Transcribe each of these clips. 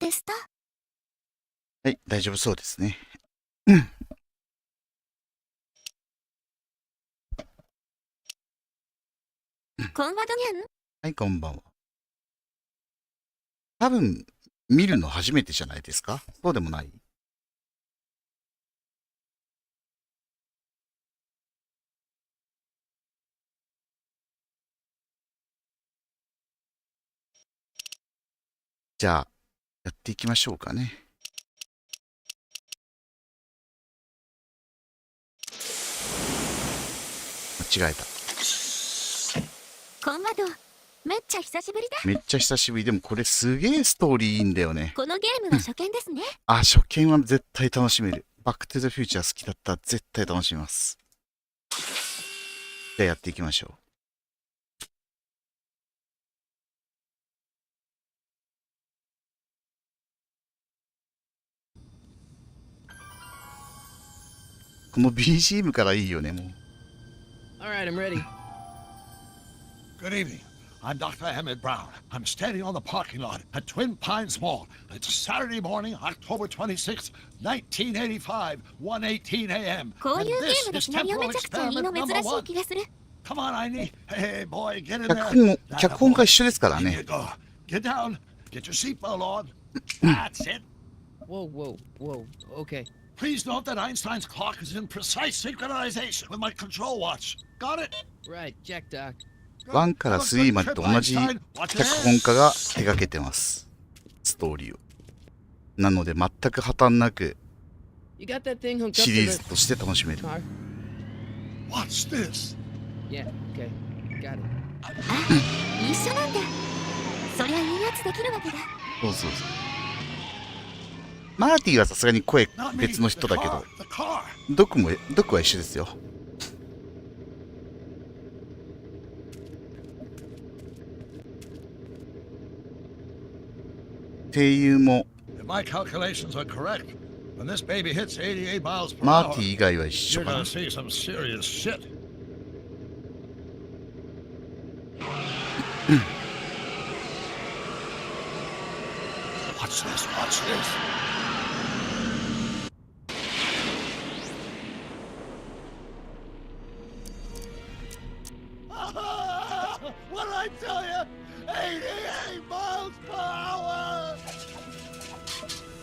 テスト。はい、大丈夫そうですね。うん。こんばんは。はい、こんばんは。多分、見るの初めてじゃないですか？そうでもない？じゃあ、やっていきましょうかね。間違えた。こんばんは。めっちゃ久しぶりだ。めっちゃ久しぶり。でもこれすげえストーリーいいんだよね。このゲームは初見ですね。あ、初見は絶対楽しめる。バックトゥザフューチャー好きだったら絶対楽しみます。じゃあやっていきましょう。この BGM からいいよね、もう。Alright, I'm ready. Good evening. I'm Dr. Emmett Brown. I'm standing on the parking lot at Twin Pines Mall. It's Saturday morning, October 26th, 1985, 1:18 a.m. こういう And ゲー this ムで is シナリオめ temporal ちゃくちゃいいの experiment 珍 number しい one. 気がする。Come on, Einie. Hey, boy, get in 脚 there. 本が一緒ですから Here ね you。go. Get down. Get your seatbelt on. That's it. Whoa, whoa, whoa. Okay. Please note that Einstein's clock is in precise synchronization with my control watch. Got it? Right, check, Doc. 1から3までと同じ脚本家が手掛けてます。ストーリーを。なので全く破綻なく You got that thing hooked up シ to リーズ the として楽しめる。 car? Watch this. Yeah, okay. Got it. あ、一緒なんだ。そりゃいいやつできるわけだ。そうそうそう。マーティはさすがに声 Not me. 別の人だけど、 The car. ドクは一緒ですよ。声優も If my calculations are correct, when this baby hits 88 miles per マー hour, ティ以外は一緒 you're かな。 gonna see some serious shit. Watch this, watch this. What did I tell you? 88 miles per hour!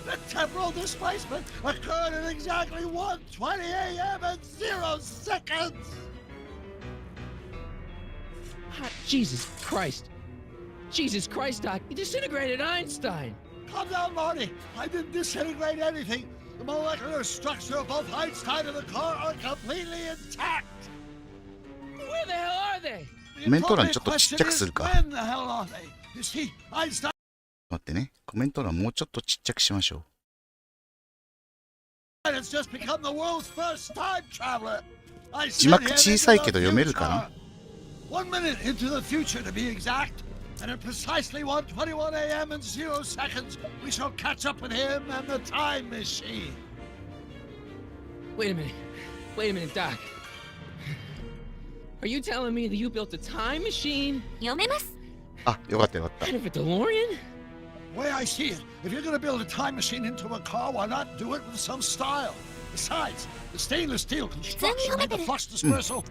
The temporal displacement occurred at exactly 1:20 a.m. and 0 seconds! Jesus Christ. Jesus Christ, Doc. You disintegrated Einstein. Calm down, Marty. I didn't disintegrate anything. The molecular structure of both Einstein and the car are completely intact. Where the hell are they? The コメント欄 appropriate ちょっとちっ question ちゃく is, するか。 when the hell are they? You see, Einstein 待ってね。コメント欄もうちょっとちっちゃくしましょ has just become the world's first time traveler. I 字 sent 幕 him 小 into さい the けど読めるかな？ future. 1 minute into the future to be exact. And at precisely 1:21 a.m. and 0 seconds, we shall catch up with him and the time machine. Wait a minute. Wait a minute, Doc. Are you telling me that you built a time machine 読めます。あ、よかったよかった。 out of a DeLorean? The way I see it, if you're going to build a time machine into a car, why not do it with some style? Besides, the stainless steel construction and the flux dispersal.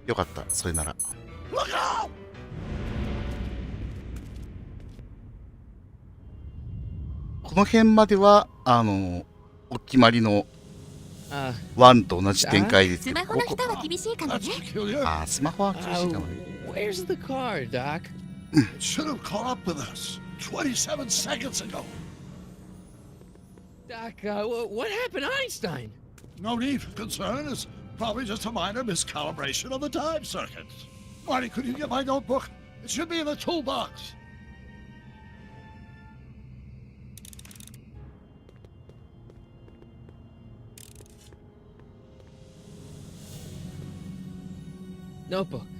よかった。それなら。 Look out! この辺までは、お決まりの 1と同じ展開ですけど、スマホの人は厳しいかもね。 That's peculiar. スマホは厳しいかもね。 Where's the car, Doc? It should have caught up with us 27 seconds ago. Doc, what happened to Einstein? No need for concern. It's probably just a minor miscalibration of the time circuits. Marty, could you get my notebook? It should be in the toolbox.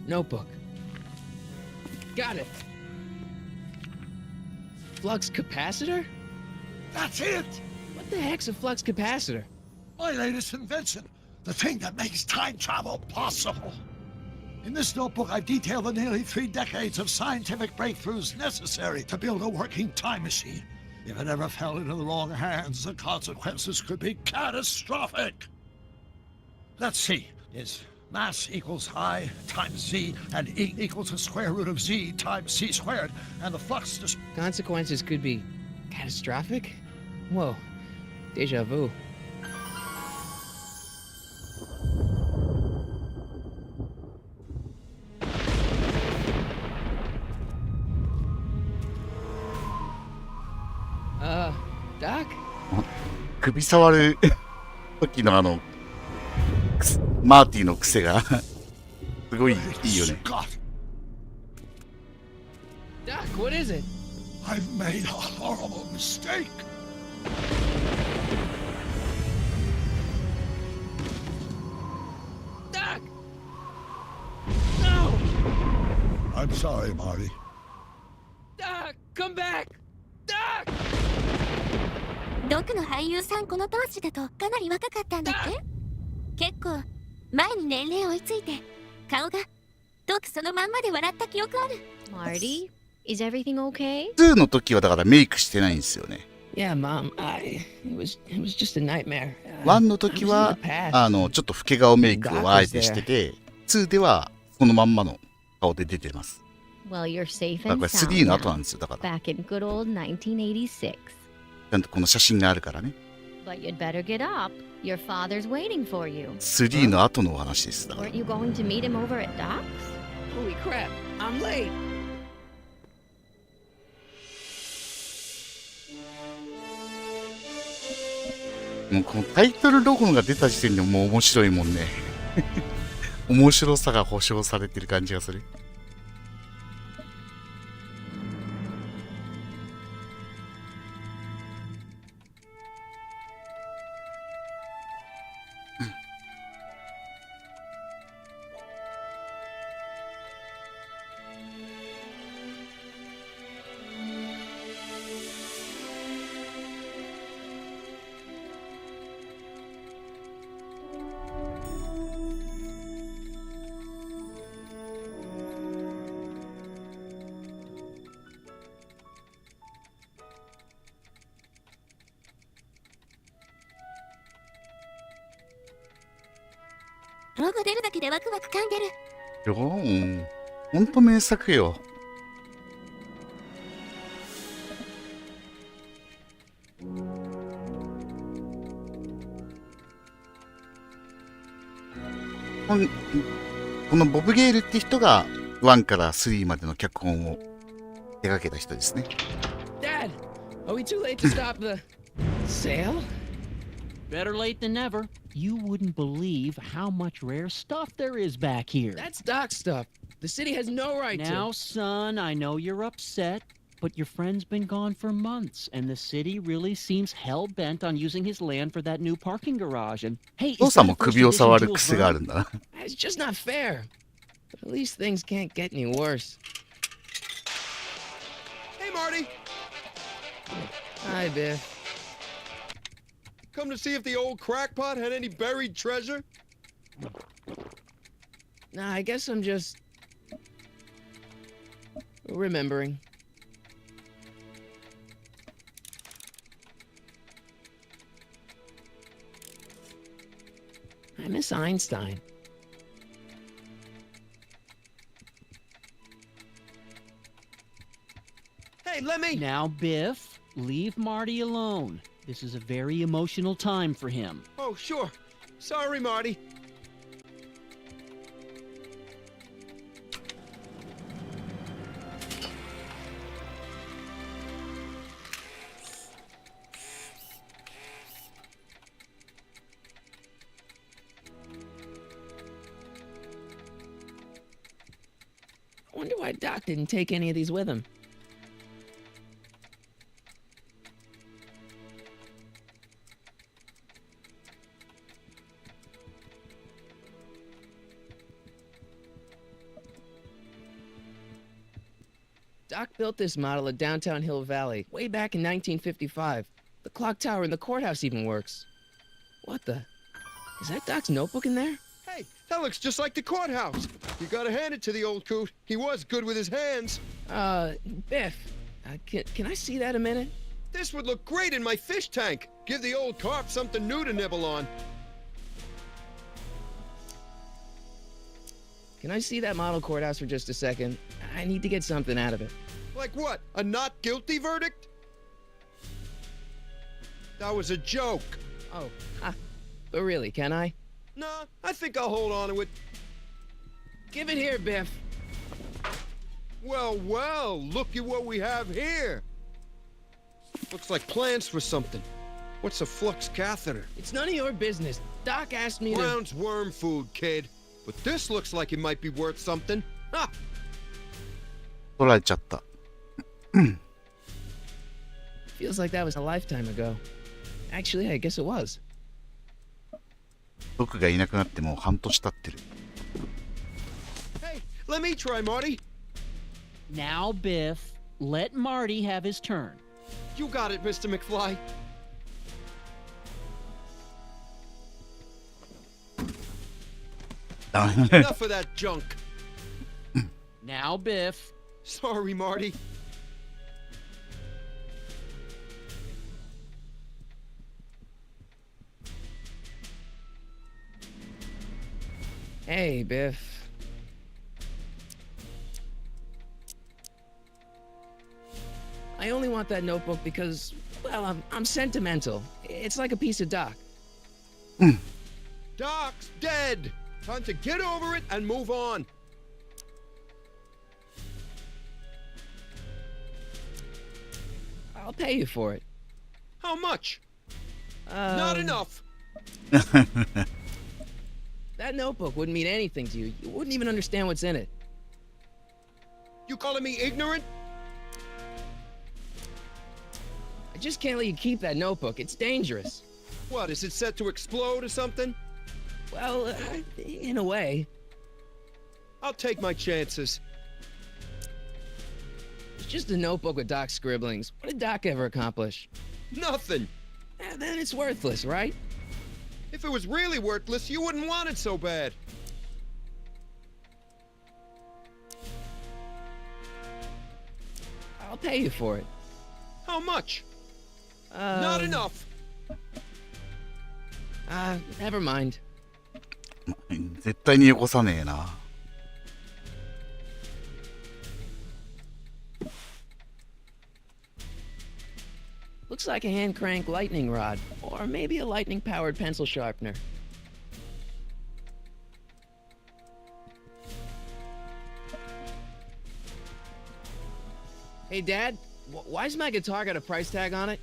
Notebook. Got it. Flux capacitor? That's it! What the heck's a flux capacitor? My latest invention. The thing that makes time travel possible. In this notebook, I've detailed the nearly 3 decades of scientific breakthroughs necessary to build a working time machine. If it ever fell into the wrong hands, the consequences could be catastrophic. Let's see. Is mass equals I times Z, and E equals the square root of Z times C squared, and the flux just... Consequences could be catastrophic? Whoa, deja vu. Doc? 首触る時のマーティの癖がすごいいいよね。Doc, what is it? I've made a horrible mistake. Doc! No! I'm sorry, Marty. Doc, come back! Doc! ドクの俳優さんこの当時だとかなり若かったんだって。結構前に年齢追いついて顔がドクそのまんまで笑った記憶ある。 Marty, is everything okay? 2の時はだからメイクしてないんですよね。Yeah, Mom, it was just a nightmare. 1の時はちょっと老け顔メイクをあえてしてて、2ではそのまんまの顔で出てます。 Well, you're safe だから and 3 sound の後な now. んですよ。だから Back in good old 1986. ちゃんとこの写真があるからね。 But you'd better get up. Your father's waiting for you. 3の後のお話です。だから Weren't you going to meet him over at Doc's? Holy crap, I'm late. もうこのタイトルロゴが出た時点でもう面白いもんね。面白さが保証されてる感じがする。ロゴ出るだけでワクワク感出る。よー、ほんと名作よ。このボブ・ゲイルって人が1から3までの脚本を手掛けた人ですね。Dad, are we too late to stop the sale? Better late than never. You wouldn't believe how much rare stuff there is back here. That's Doc's stuff. The city has no right Now, to. son, I know you're upset, but your friend's been gone for months, and the city really seems hell-bent on using his land for that new parking garage. And hey, 父 is さん that も a first 首を edition 触る Jules 癖があ Verne? るんだな。It's just not fair. But at least things can't get any worse. Hey, Marty! Hi, Biff. Come to see if the old crackpot had any buried treasure? Nah, I guess I'm just remembering. I miss Einstein. Hey, let me... Now, Biff, leave Marty alone. This is a very emotional time for him. Oh, sure. Sorry, Marty. I wonder why Doc didn't take any of these with him. Doc built this model of downtown Hill Valley way back in 1955. The clock tower in the courthouse even works. What the? Is that Doc's notebook in there? Hey, that looks just like the courthouse. You gotta hand it to the old coot. He was good with his hands. Biff, can I see that a minute? This would look great in my fish tank. Give the old carp something new to nibble on. Can I see that model courthouse for just a second? I need to get something out of it. Like what? A not guilty verdict? That was a joke. Oh, but really, can I? Nah, I think I'll hold on to it. Give it here, Biff. Well, well, look at what we have here. Looks like plans for something. What's a flux catheter? It's none of your business. Doc asked me to... Brown's worm food, kid. But this looks like it might be worth something. Ha! 取られちゃった。 Feels like that was a lifetime ago. Actually, I guess it was. 僕がいなくなってもう半年経ってる。 Hey, let me try, Marty. Now, Biff, let Marty have his turn. You got it, Mr. McFly. Enough of that junk. Now, Biff. Sorry, Marty. Hey, Biff. I only want that notebook because, well, I'm sentimental. It's like a piece of Doc. Doc's dead. Time to get over it and move on. I'll pay you for it. How much? Not enough. That notebook wouldn't mean anything to you. You wouldn't even understand what's in it. You calling me ignorant? I just can't let you keep that notebook. It's dangerous. What, is it set to explode or something? Well, in a way. I'll take my chances. It's just a notebook with Doc's scribblings. What did Doc ever accomplish? Nothing. Then it's worthless, right? If it was really worthless, you wouldn't want it so bad. I'll pay you for it. How much? Not enough. Never mind. 絶対によこさねえな。 Looks like a hand crank lightning rod, or maybe a lightning powered pencil sharpener. Hey, Dad, why's my guitar got a price tag on it?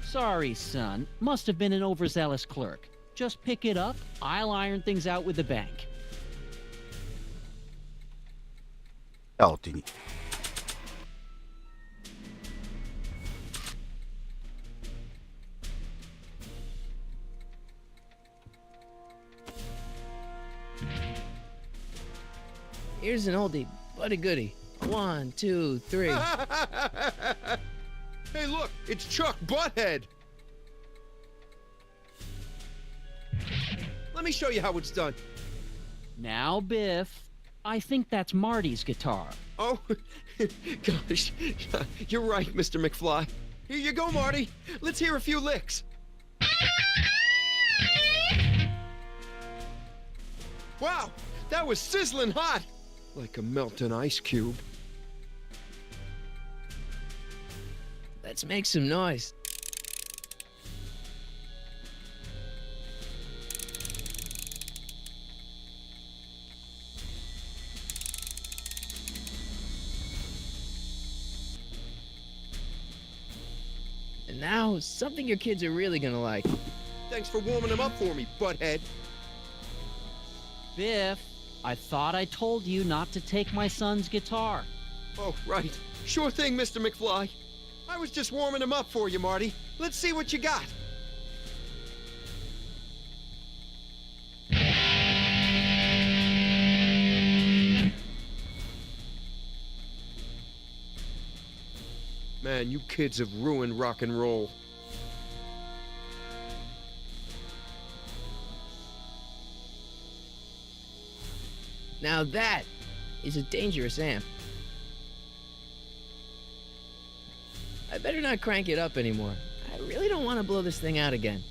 Sorry, son. Must have been an overzealous clerk. Just pick it up. I'll iron things out with the bank. あ、お手に。 Here's an oldie, but a goodie. 1, 2, 3. Hey, look, it's Chuck Butthead. Let me show you how it's done. Now, Biff, I think that's Marty's guitar. Oh, gosh, you're right, Mr. McFly. Here you go, Marty. Let's hear a few licks. Wow, that was sizzling hot, like a melting ice cube. Let's make some noise. And now, something your kids are really gonna like. Thanks for warming them up for me, butthead. Biff, I thought I told you not to take my son's guitar. Oh, right. Sure thing, Mr. McFly. I was just warming him up for you, Marty. Let's see what you got. Man, you kids have ruined rock and roll. Now that is a dangerous amp. I better not crank it up anymore. I really don't want to blow this thing out again.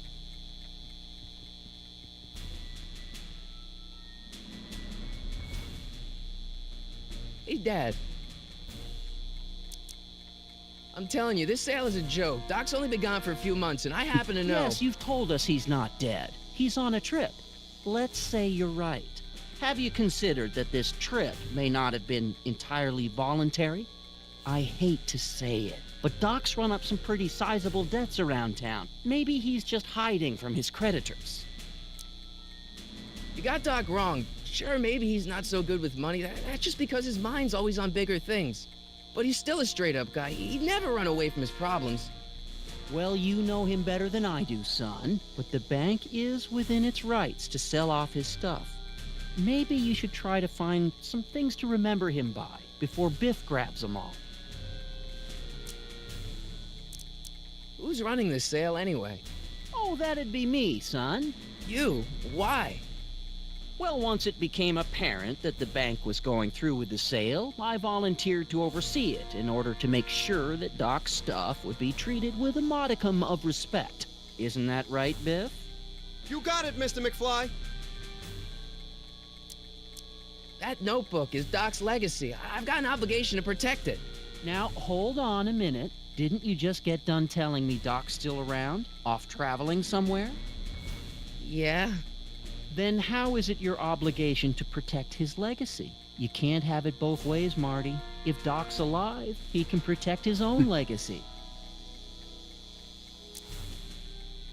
Hey, Dad. I'm telling you, this sale is a joke. Doc's only been gone for a few months, and I happen to know... Yes, you've told us he's not dead. He's on a trip. Let's say you're right. Have you considered that this trip may not have been entirely voluntary? I hate to say it, but Doc's run up some pretty sizable debts around town. Maybe he's just hiding from his creditors. You got Doc wrong. Sure, maybe he's not so good with money. That's just because his mind's always on bigger things. But he's still a straight-up guy. He'd never run away from his problems. Well, you know him better than I do, son, but the bank is within its rights to sell off his stuff. Maybe you should try to find some things to remember him by before Biff grabs them all. Who's running this sale anyway? Oh, that'd be me, son. You? Why? Well, once it became apparent that the bank was going through with the sale, I volunteered to oversee it in order to make sure that Doc's stuff would be treated with a modicum of respect. Isn't that right, Biff? You got it, Mr. McFly. That notebook is Doc's legacy. I've got an obligation to protect it. Now, hold on a minute. Didn't you just get done telling me Doc's still around? Off traveling somewhere? Yeah? Then how is it your obligation to protect his legacy? You can't have it both ways, Marty. If Doc's alive, he can protect his own legacy.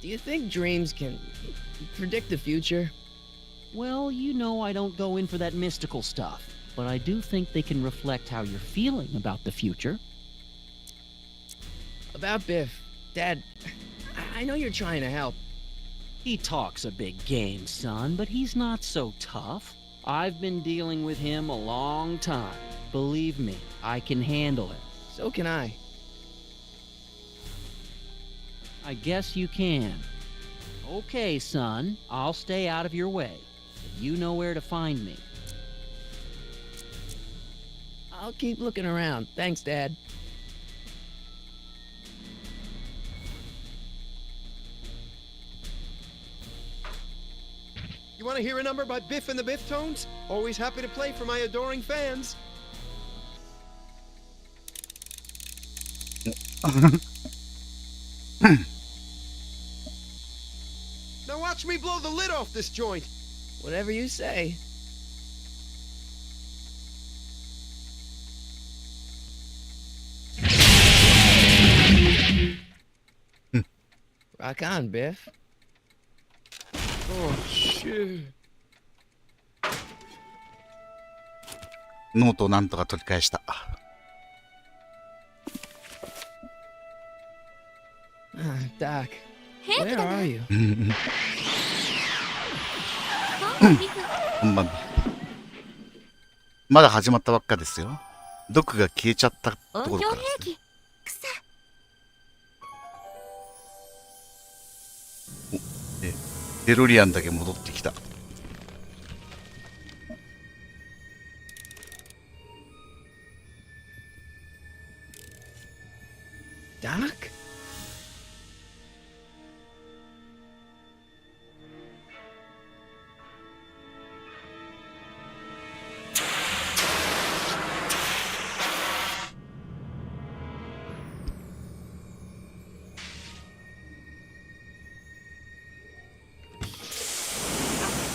Do you think dreams can predict the future? Well, you know I don't go in for that mystical stuff, but I do think they can reflect how you're feeling about the future. About Biff. Dad, I know you're trying to help. He talks a big game, son, but he's not so tough. I've been dealing with him a long time. Believe me, I can handle it. So can I. I guess you can. Okay, son, I'll stay out of your way. You know where to find me. I'll keep looking around. Thanks, Dad. You want to hear a number by Biff and the Biff Tones? Always happy to play for my adoring fans. Now watch me blow the lid off this joint. Whatever you say. Rock on, Biff. Oh, shit. ノートをなんとか取り返した。Doc, 変 where だな are you? こんばんは。まだ始まったばっかですよ。ドクが消えちゃったところ音響からですね。兵器草で、デロリアンだけ戻ってきた。Doc?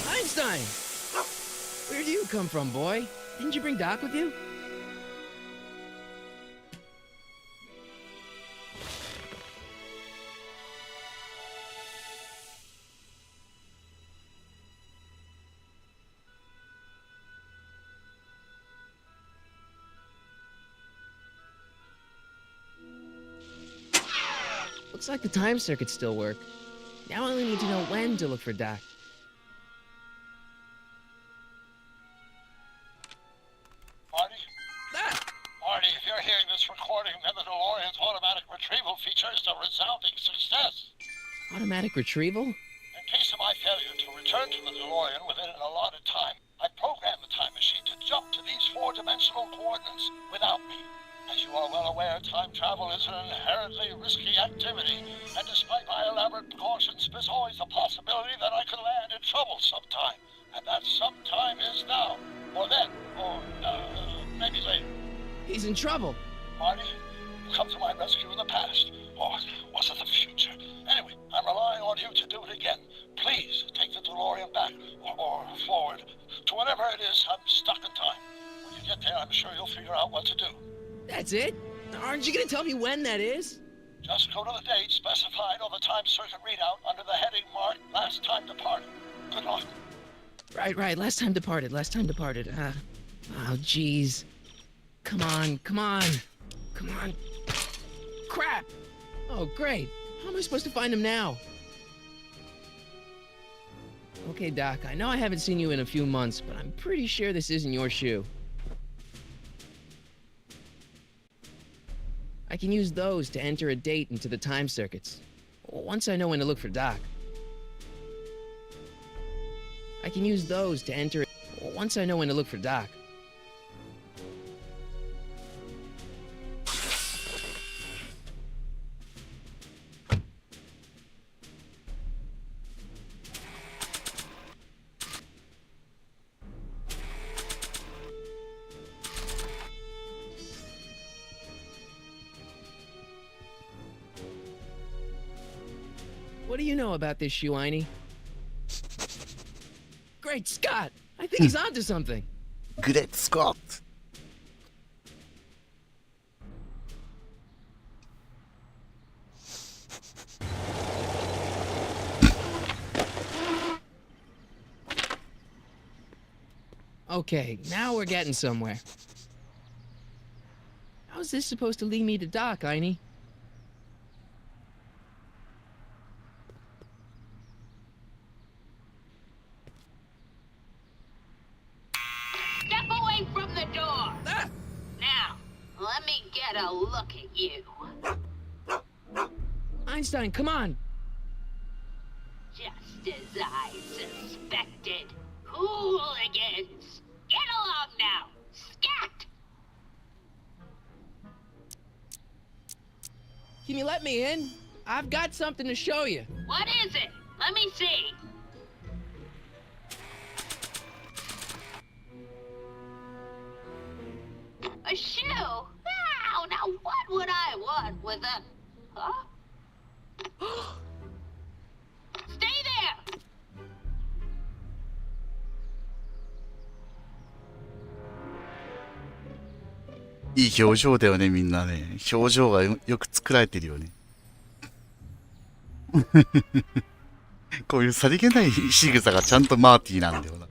Einstein! Where do you come from, boy? Didn't you bring Doc with you? Looks like the time circuits still work. Now I only need to know when to look for Doc. Marty? Marty, if you're hearing this recording, then the DeLorean's automatic retrieval feature is a resounding success. Automatic retrieval? In case of my failure to return to the DeLorean within an allotted time, I programmed the time machine to jump to these four-dimensional coordinates without me. As you are well aware, time travel is an inherently risky activity, and despite my elaborate precautions, there's always the possibility that I could land in trouble sometime. And that sometime is now, or then, or maybe later. He's in trouble. Marty, you come to my rescue in the past, or was it the future? Anyway, I'm relying on you to do it again. Please take the DeLorean back, or forward, to whenever it is I'm stuck in time. When you get there, I'm sure you'll figure out what to do. That's it? Aren't you gonna tell me when that is? Just go to the date specified on the time circuit readout under the heading marked Last Time Departed. Good luck. Right. Last time departed. Oh, jeez. Come on. Crap! Oh, great. How am I supposed to find him now? Okay, Doc, I know I haven't seen you in a few months, but I'm pretty sure this isn't your shoe. I can use those to enter a date into the time circuits. Once I know when to look for Doc. What do you know about this shoe, Einie? Great Scott! I think he's onto something. Great Scott! Okay, now we're getting somewhere. How's this supposed to lead me to Doc, Einie? Step away from the door! Now, let me get a look at you. Einstein, come on! Just as I suspected. Hooligans! Get along now! Scat! Can you let me in? I've got something to show you. What is it? Let me see. A shoe? Wow, now what would I want with a... Huh? Stay there! いい表情だよね、みんなね。表情がよく作られてるよね。こういうさりげない仕草がちゃんとマーティーなんだよな。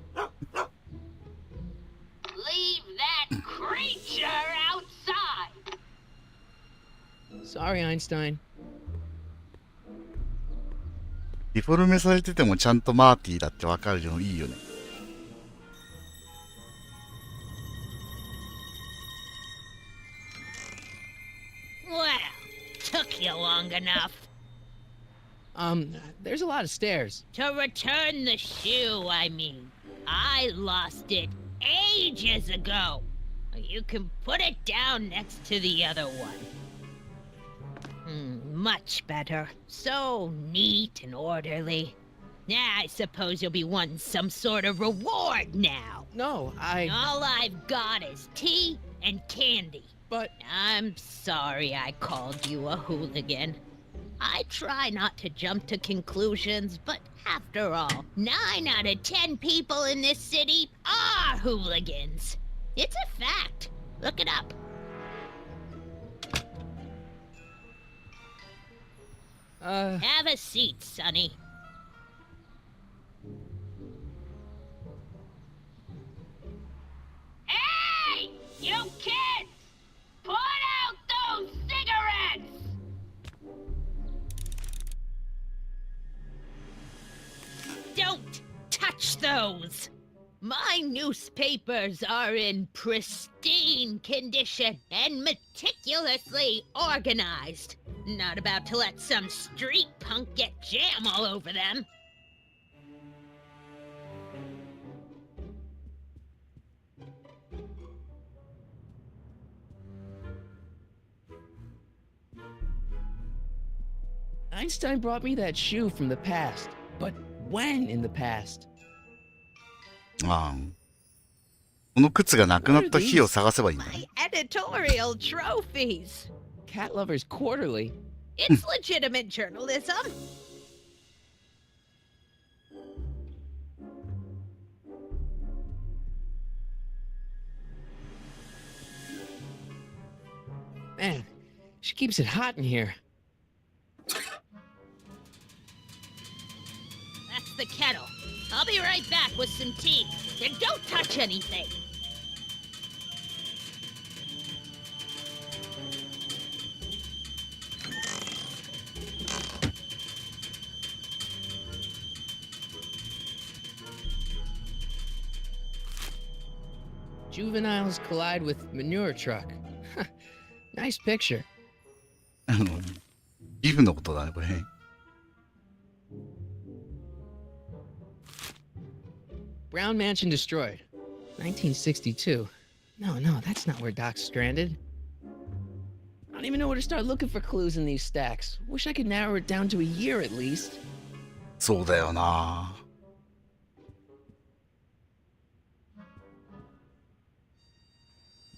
Leave that creature outside! Sorry, Einstein. デフォルメされててもちゃんとマーティーだってわかるのいいよね。Well, took you long enough. There's a lot of stairs. To return the shoe, I mean. I lost it ages ago. You can put it down next to the other one. Much better. So neat and orderly. I suppose you'll be wanting some sort of reward now. No, All I've got is tea and candy. But... I'm sorry I called you a hooligan. I try not to jump to conclusions, but after all, 9 out of 10 people in this city are hooligans. It's a fact. Look it up. Have a seat, Sonny. Hey! You kids! Put out those cigarettes! Don't touch those! My newspapers are in pristine condition and meticulously organized. Not about to let some street punk get jam all over them. Einstein brought me that shoe from the past. But when in the past? ああ。この靴がなくなった日を探せばいいんだね。 My editorial trophies. Cat Lovers Quarterly. It's legitimate journalism. Man, she keeps it hot in here. That's the kettle. I'll be right back with some tea. And don't touch anything. Juveniles collide with manure truck. Nice picture. ギフのことだね、これ。Brown Mansion destroyed. 1962. No, that's not where Doc's stranded. I don't even know where to start looking for clues in these stacks. Wish I could narrow it down to a year at least. そうだよな。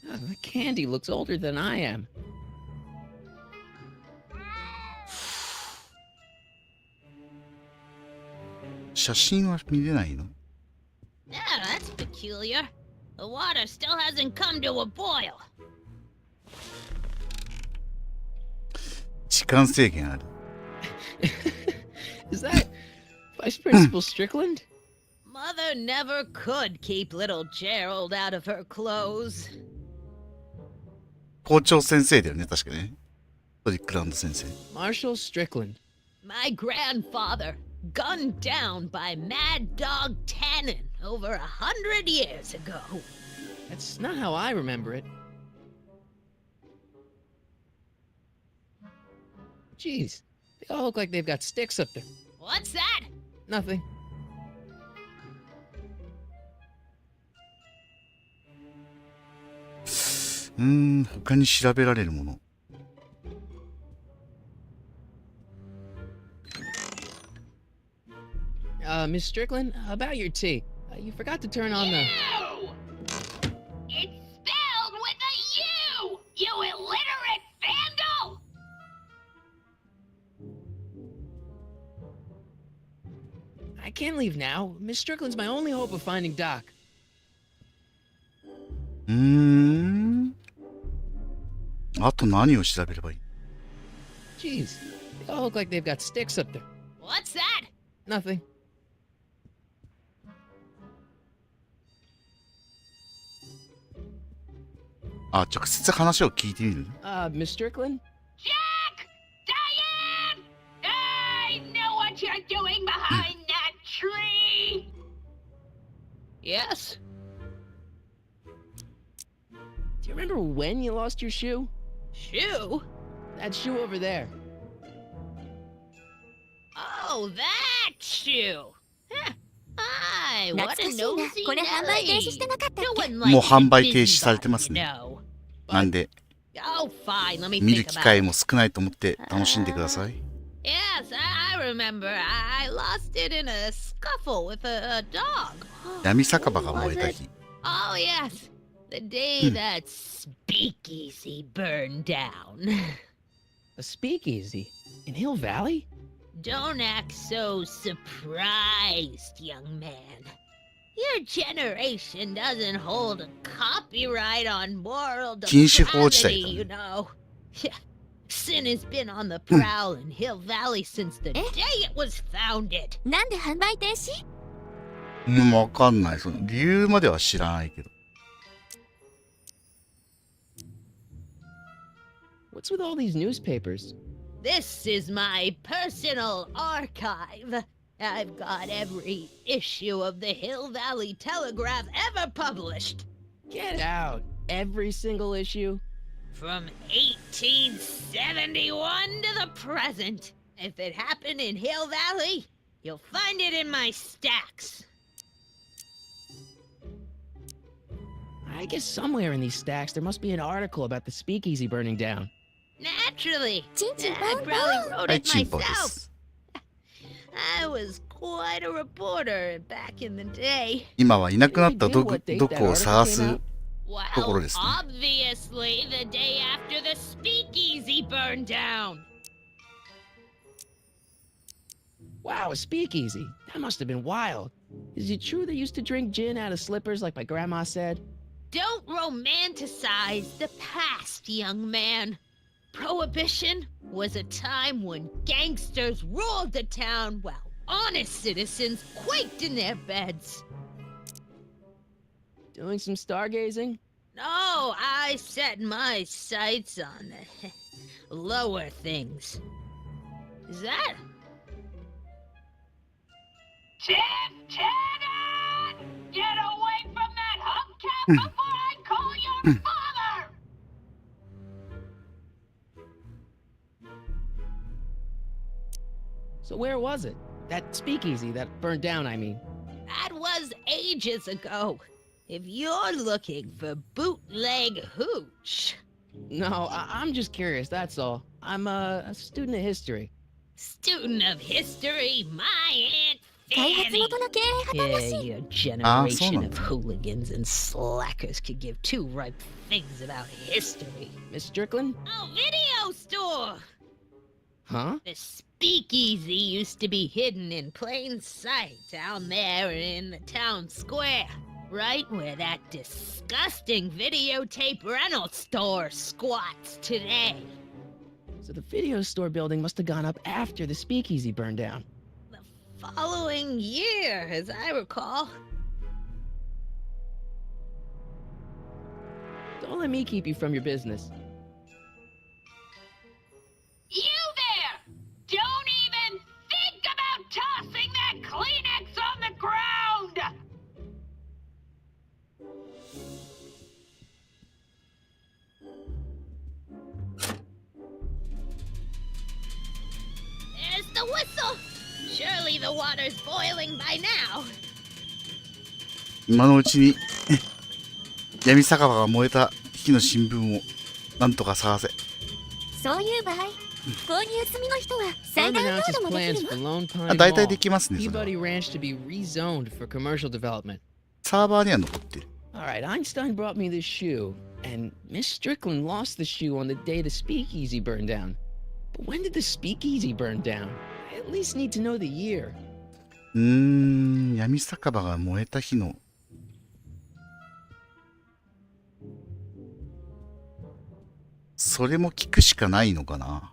Oh, the candy looks older than I am. 写真は見れないの？ Yeah, that's peculiar. The water still hasn't come to a boil. 時間制限ある。Is that Vice Principal Strickland? Mother never could keep little Gerald out of her clothes. 校長先生だよね、確かね。トリックランド先生。Marshall Strickland. My grandfather, gunned down by Mad Dog Tannen over 100 years ago. That's not how I remember it. Jeez, they all look like they've got sticks up there. What's that? Nothing. 他に調べられるもの。Miss Strickland, about your tea. You forgot to turn on the... U! It's spelled with a U! You illiterate vandal! I can't leave now. Miss Strickland's my only hope of finding Doc. あと何を調べればいい？ Jeez, they all look like they've got sticks up there. What's that? Nothing. あ、直接話を聞いてみる？ Miss Strickland? Jack! Diane! I know what you're doing behind that tree! Yes? Do you remember when you lost your shoe? Shoe? That shoe over there. Oh, that shoe! Huh. Hi, what 懐 a かしいな。 nosy これ販売停止し Nelly! てなかったっ No け？ one もう likes 販 a 売停止されてます busybody, ね。 no. なんで Oh, fine, let me 見る think 機 about 会 it. も少ないと思って楽しんでください。 Yes, I remember. I lost it in a scuffle with a dog. 闇酒場が燃えた日。 Oh, yes. The day that speakeasy burned down. A speakeasy? In Hill Valley? Don't act so surprised, young man. Your generation doesn't hold a copyright on moral 禁止法地帯 depravity, だ you ね。 know. Sin has been on the prowl in Hill Valley since the day it was founded. なんで販売停止？わかんない。その理由までは知らないけど。What's with all these newspapers? This is my personal archive. I've got every issue of the Hill Valley Telegraph ever published. Get out. Every single issue? From 1871 to the present. If it happened in Hill Valley, you'll find it in my stacks. I guess somewhere in these stacks there must be an article about the speakeasy burning down. Naturally. チンチン I ポンポン。 probably wrote はい、 it チンポで myself. す。 I was quite a reporter back in the day. 今はいなくなったドクを探す Well, ところですね。 obviously the day after the speakeasy burned down. Wow, a speakeasy. That must have been wild. Is it true they used to drink gin out of slippers like my grandma said? Don't romanticize the past, young man. Prohibition was a time when gangsters ruled the town while honest citizens quaked in their beds. Doing some stargazing? No, I set my sights on lower things. Is that? Lieutenant! Get away from that hubcap before I call your father! So where was it? That speakeasy that burned down, I mean. That was ages ago. If you're looking for bootleg hooch. No, I'm just curious, that's all. I'm a student of history. Student of history, my Aunt 開発 Fanny. 元の経営破綻ら Yeah, しい。 your Ah, generation so of hooligans and slackers could give two ripe things about history. Miss Strickland? Oh, video store! Huh? The speakeasy used to be hidden in plain sight down there in the town square. Right where that disgusting videotape rental store squats today. So the video store building must have gone up after the speakeasy burned down. The following year, as I recall. Don't let me keep you from your business. You there! Don't even think about tossing that Kleenex on the ground! There's the whistle! Surely the water's boiling by now. 今のうちに闇酒場が燃えた日の新聞をなんとか探せ。そういう場合、購入済みの人は最 Firm 大ダウン announces ロードもで plans きる for わ。 Lone Pine あ、大体 Mall, できますね、それは。 Peabody Ranch to be rezoned for commercial development. サーバーには残ってる。 Alright, Einstein brought me this shoe, and Miss Strickland lost the shoe on the day the speakeasy burned down. But when did the speakeasy burn down? I at least need to know the year. 闇酒場が燃えた日の。それも聞くしかないのかな。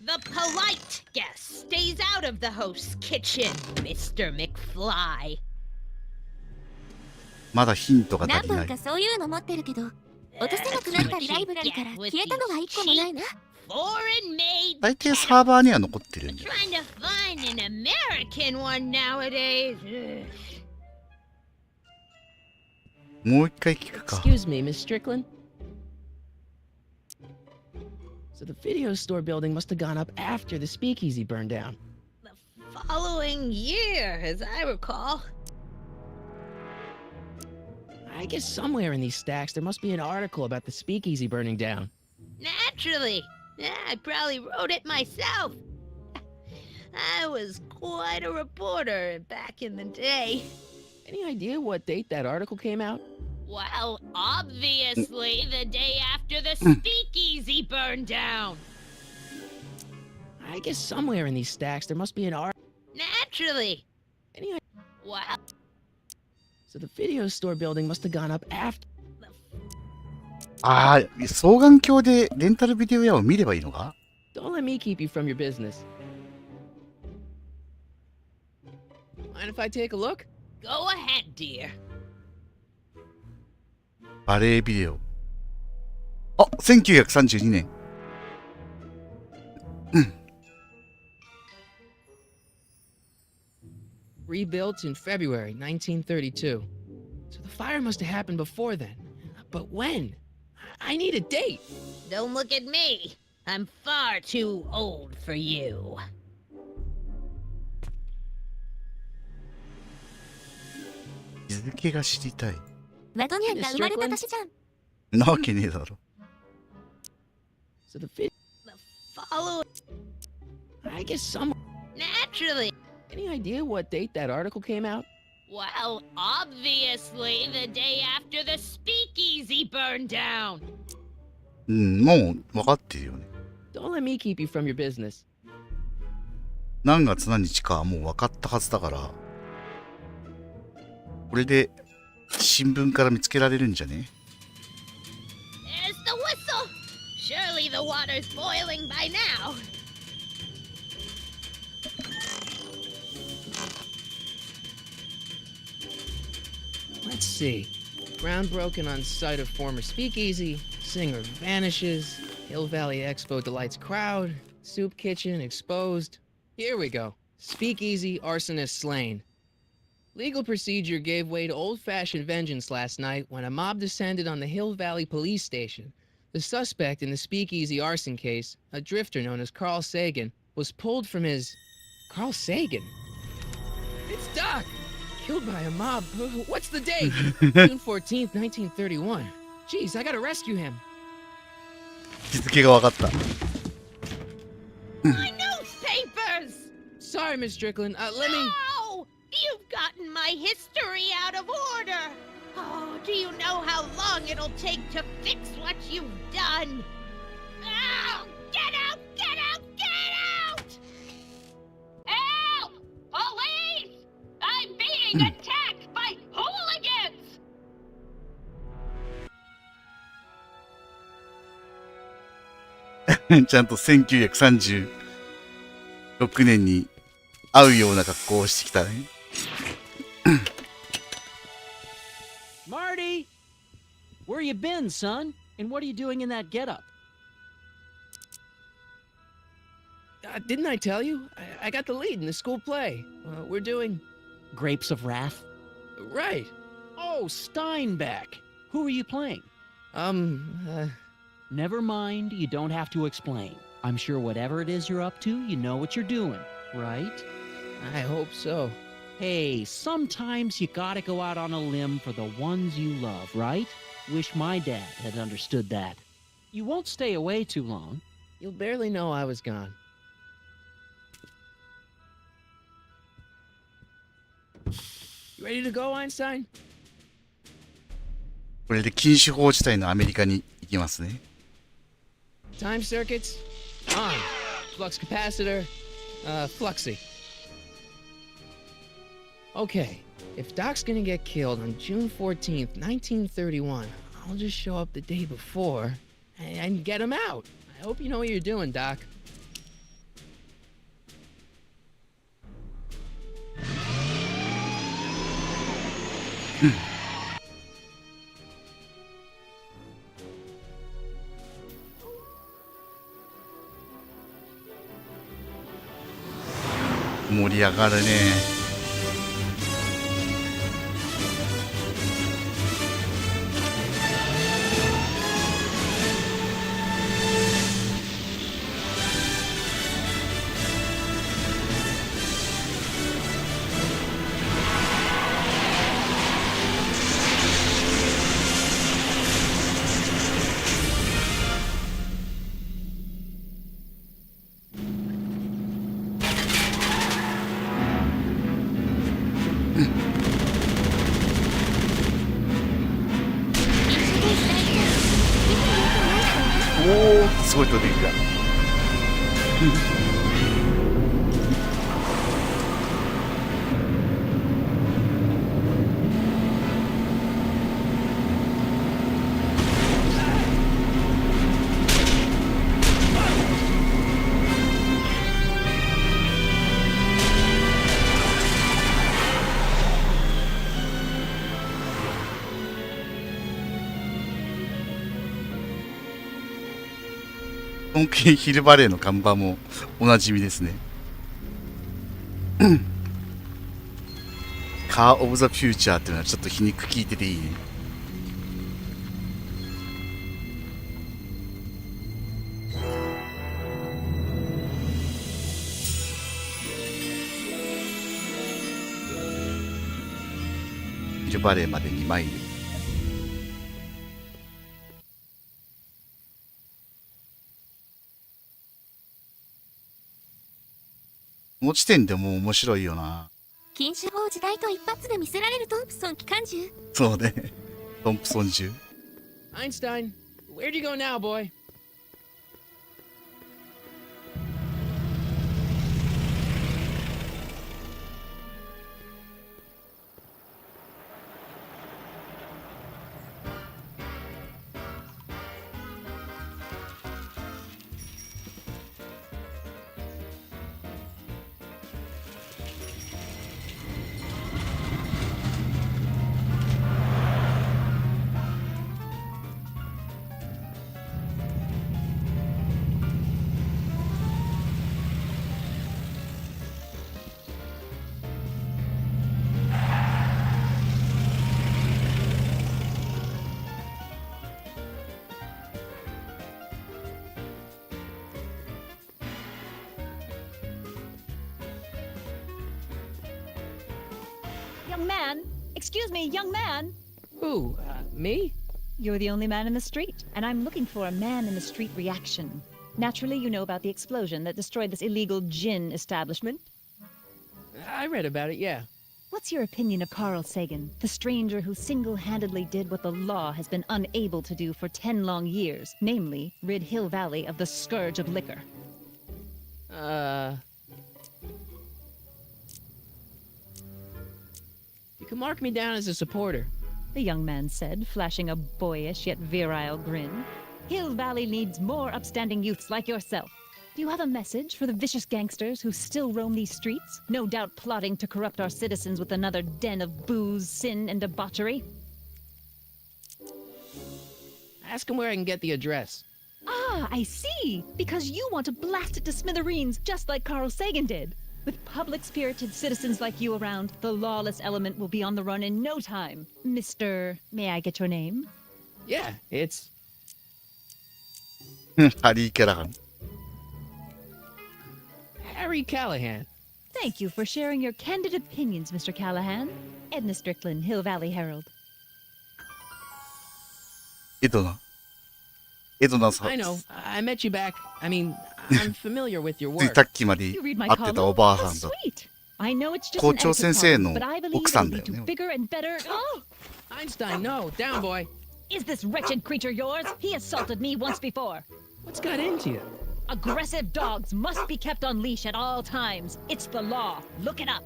The polite guest stays out of the host's kitchen, Mr. McFly. まだヒントが足りない。何本かそういうの持ってるけど、落とせなくなったりライブラリから消えたのが一個もないな。Foreign made 大体サーバーには残ってるんだよ。 trying to find an American one nowadays. Ugh. もう一回聞くか。 Excuse me, Miss Strickland? So the video store building must have gone up after the speakeasy burned down. The following year, as I recall. I guess somewhere in these stacks there must be an article about the speakeasy burning down. Naturally. Yeah, I probably wrote it myself. I was quite a reporter back in the day. Any idea what date that article came out? Well, obviously the day after the speakeasy burned down. I guess somewhere in these stacks there must be an article. Naturally. Any Well, So the video store building must have gone up after. ああ、双眼鏡でレンタルビデオ屋を見ればいいのか？ Don't let me keep you from your business. Mind if I take a look? go ahead, dear. バレエビデオ。あ、1932年。Rebuilt in February 1932. So the fire must have happened before then. But when? I need a date. Don't look at me. I'm far too old for you. 日付が知りたい。ワゴニャンが生まれた年じゃん。なわけねえだろ。So the Follow I guess some. naturally. Any idea what date that article came out? Well, obviously the day after the speakeasy burned down. うん、もう分かってるよね。 Don't let me keep you from your business. 何月何日かはもう分かったはずだから、これで新聞から見つけられるんじゃね？ There's the whistle. Surely the water's boiling by now. Let's see. Ground broken on site of former speakeasy. Singer vanishes. Hill Valley Expo delights crowd. Soup kitchen exposed. Here we go. Speakeasy arsonist slain. Legal procedure gave way to old-fashioned vengeance last night when a mob descended on the Hill Valley police station. The suspect in the speakeasy arson case, a drifter known as Carl Sagan, was pulled from his... Carl Sagan? It's Doc! Killed by a mob. What's the date? June 14th, 1931. Jeez, I gotta rescue him. 日付が分かった。 My newspapers! Sorry, Miss Strickland. Let me... No! You've gotten my history out of order. Oh, do you know how long it'll take to fix what you've done? Oh, get out! Get out! Get out! Help! Police! I'm being attacked by hooligans! ちゃんと1936年に合うような格好をしてきたね。Marty! Where you been, son? And what are you doing in that getup? Didn't I tell you? I got the lead in the school play. We're doing... Grapes of Wrath? Right. Oh, Steinbeck. Who are you playing? Never mind, you don't have to explain. I'm sure whatever it is you're up to, you know what you're doing, right? I hope so. Hey, sometimes you gotta go out on a limb for the ones you love, right? Wish my dad had understood that. You won't stay away too long. You'll barely know I was gone. You ready to go, Einstein? これで禁酒法地帯のアメリカに行きますね。 Time circuits? On. Flux capacitor? Fluxy. Okay, if Doc's gonna get killed on June 14th, 1931, I'll just show up the day before and get him out. I hope you know what you're doing, Doc. Hmm. 盛り上がるね。おお、すごい飛んでいくや。本気ヒルバレーの看板もおなじみですね。カー・オブ・ザ・フューチャーっていうのはちょっと皮肉効いてていいね。ヒルバレーまで2マイル。この時点でもう面白いよな。禁酒法時代と一発で見せられるトンプソン機関銃。そうね。トンプソン銃。Einstein, where'd you go now, boy? Young man! Excuse me, young man! Who? Me? You're the only man in the street, and I'm looking for a man in the street reaction. Naturally, you know about the explosion that destroyed this illegal gin establishment. I read about it, yeah. What's your opinion of Carl Sagan, the stranger who single-handedly did what the law has been unable to do for 10 long years, namely, rid Hill Valley of the scourge of liquor? You can mark me down as a supporter. The young man said, flashing a boyish yet virile grin. Hill Valley needs more upstanding youths like yourself. Do you have a message for the vicious gangsters who still roam these streets, no doubt plotting to corrupt our citizens with another den of booze, sin, and debauchery? Ask him where I can get the address. Ah, I see! Because you want to blast it to smithereens, just like Carl Sagan did. With public-spirited citizens like you around, the lawless element will be on the run in no time. Mr. May I get your name? Yeah, it's... ハリー・キャラハン。 Harry Callahan. Thank you for sharing your candid opinions, Mr. Callahan. Edna Strickland, Hill Valley Herald. エドナ。エドナさん。 I know. I met you back. I mean, I'm familiar with your つい work. さっきまで You read my 会ってたお column? ばあ How さんだ。 sweet! I know it's just 校 an 長 edited 先生 column, の but I believe 奥 it さん will だ lead よ to ね。 bigger and better... Oh! Einstein, no. Down, boy. Is this wretched creature yours? He assaulted me once before. What's got into you? Aggressive dogs must be kept on leash at all times. It's the law. Look it up.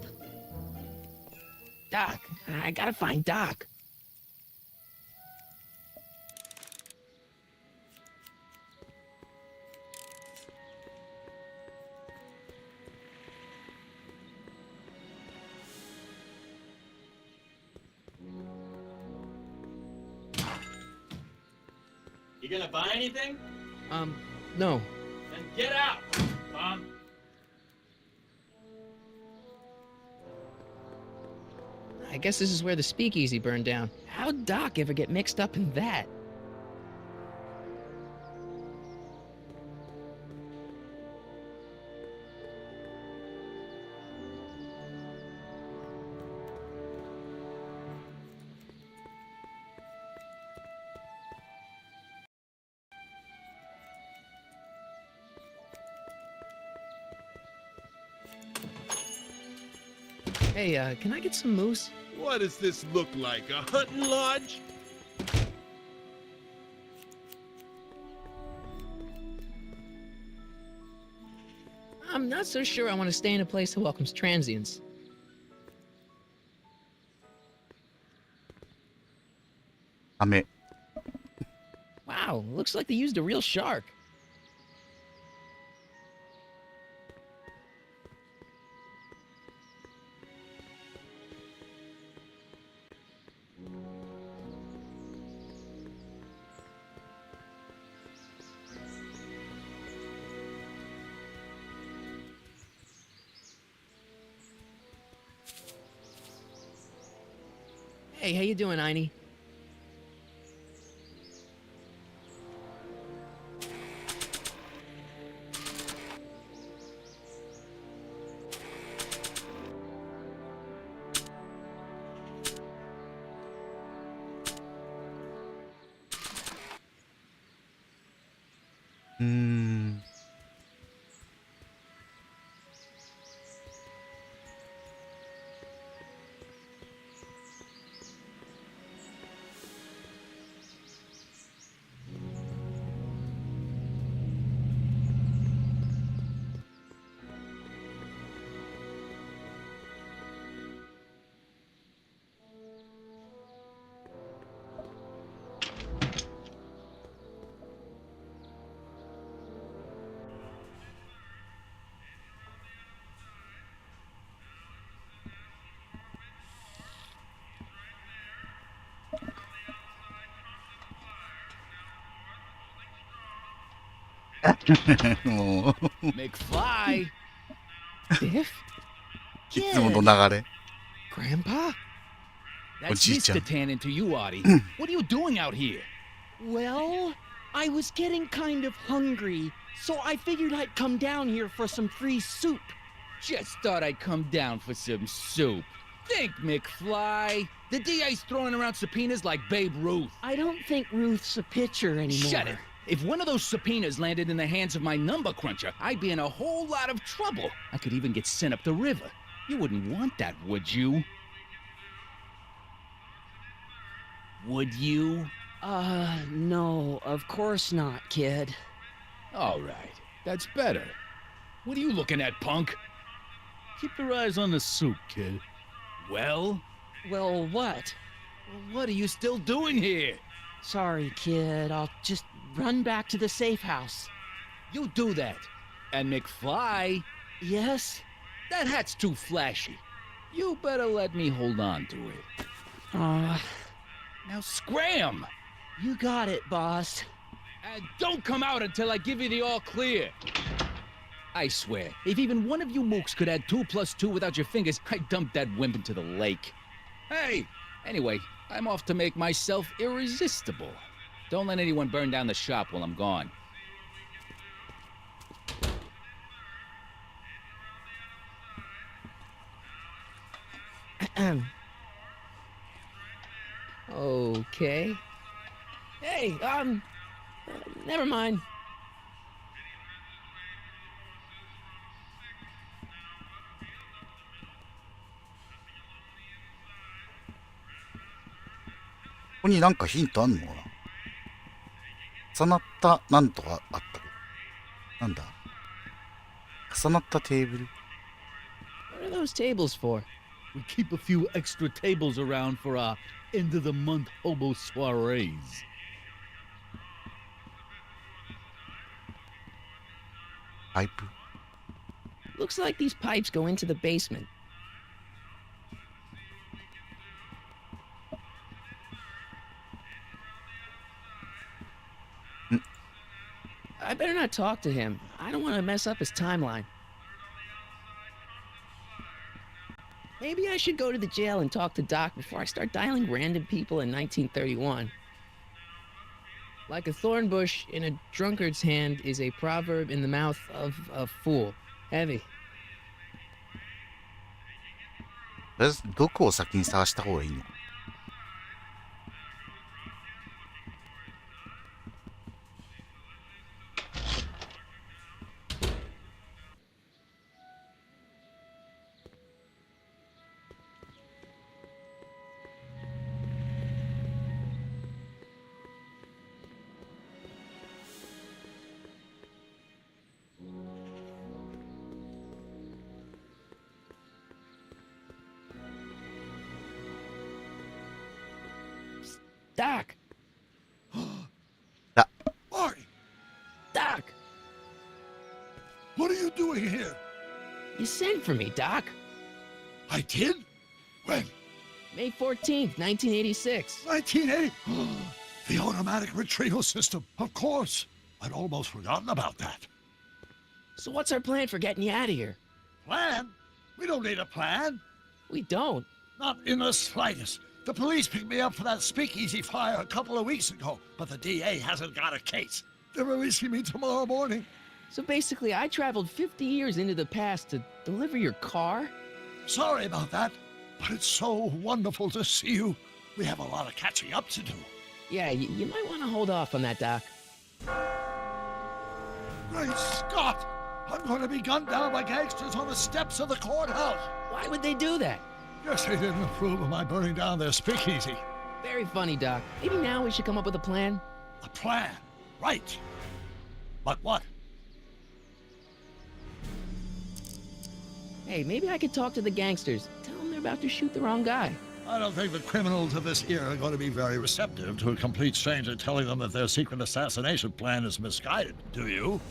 Doc. I gotta find Doc. You gonna buy anything? No. Then get out, Tom. I guess this is where the speakeasy burned down. How'd Doc ever get mixed up in that? Hey, can I get some moose? What does this look like? A hunting lodge? I'm not so sure I want to stay in a place that welcomes transients. サメ。 Wow, looks like they used a real shark. Hey, how you doing, Einie? もう McFly! Biff? いつもの流れ。 Grandpa? That's Oji-chan. Mr. Tannen to you, Audie. What are you doing out here? Well, I was getting kind of hungry, so I figured I'd come down here for some free soup. Just thought I'd come down for some soup. Think, McFly. The DA's throwing around subpoenas like Babe Ruth. I don't think Ruth's a pitcher anymore. Shut it. If one of those subpoenas landed in the hands of my number cruncher, I'd be in a whole lot of trouble. I could even get sent up the river. You wouldn't want that, would you? Would you? No, of course not, kid. All right. That's better. What are you looking at, punk? Keep your eyes on the soup, kid. Well? Well, what? What are you still doing here? Sorry, kid. I'll just run back to the safe house. You do that. And McFly, Yes? that hat's too flashy. You better let me hold on to it. Now scram! You got it, boss. And don't come out until I give you the all clear. I swear, if even one of you mooks could add 2 + 2 without your fingers, I'd dump that wimp into the lake. Hey! Anyway, I'm off to make myself irresistible. Don't let anyone burn down the shop while I'm gone. Okay. Hey, never mind.ここになんかヒントあんのかな。重なったなんとかあったけど。なんだ、重なったテーブル。 What are those tables for? We keep a few extra tables around for our end of the month hobo soirees. パイプ。 Looks like these pipes go into the basement. I better not talk to him. I don't want to mess up his timeline. Maybe I should go to the jail and talk to Doc before I start dialing random people in 1931. Like a thorn bush in a drunkard's hand is a proverb in the mouth of a fool. Heavy. とりあえずどこを先に探した方がいいの？Doc! Marty, Doc! what are you doing here? You sent for me, Doc. I did? When? May 14th, 1986. 1980? The automatic retrieval system. Of course. I'd almost forgotten about that. So what's our plan for getting you out of here? Plan? We don't need a plan. We don't. Not in the slightest. The police picked me up for that speakeasy fire a couple of weeks ago, but the DA hasn't got a case. They're releasing me tomorrow morning. So basically, I traveled 50 years into the past to deliver your car? Sorry about that, but it's so wonderful to see you. We have a lot of catching up to do. Yeah, you might want to hold off on that, Doc. Great Scott! I'm going to be gunned down by gangsters on the steps of the courthouse. Why would they do that? Guess they didn't approve of my burning down their speakeasy. Very funny, Doc. Maybe now we should come up with a plan? A plan, right. But what? Hey, maybe I could talk to the gangsters. Tell them they're about to shoot the wrong guy. I don't think the criminals of this era are going to be very receptive to a complete stranger telling them that their secret assassination plan is misguided, do you?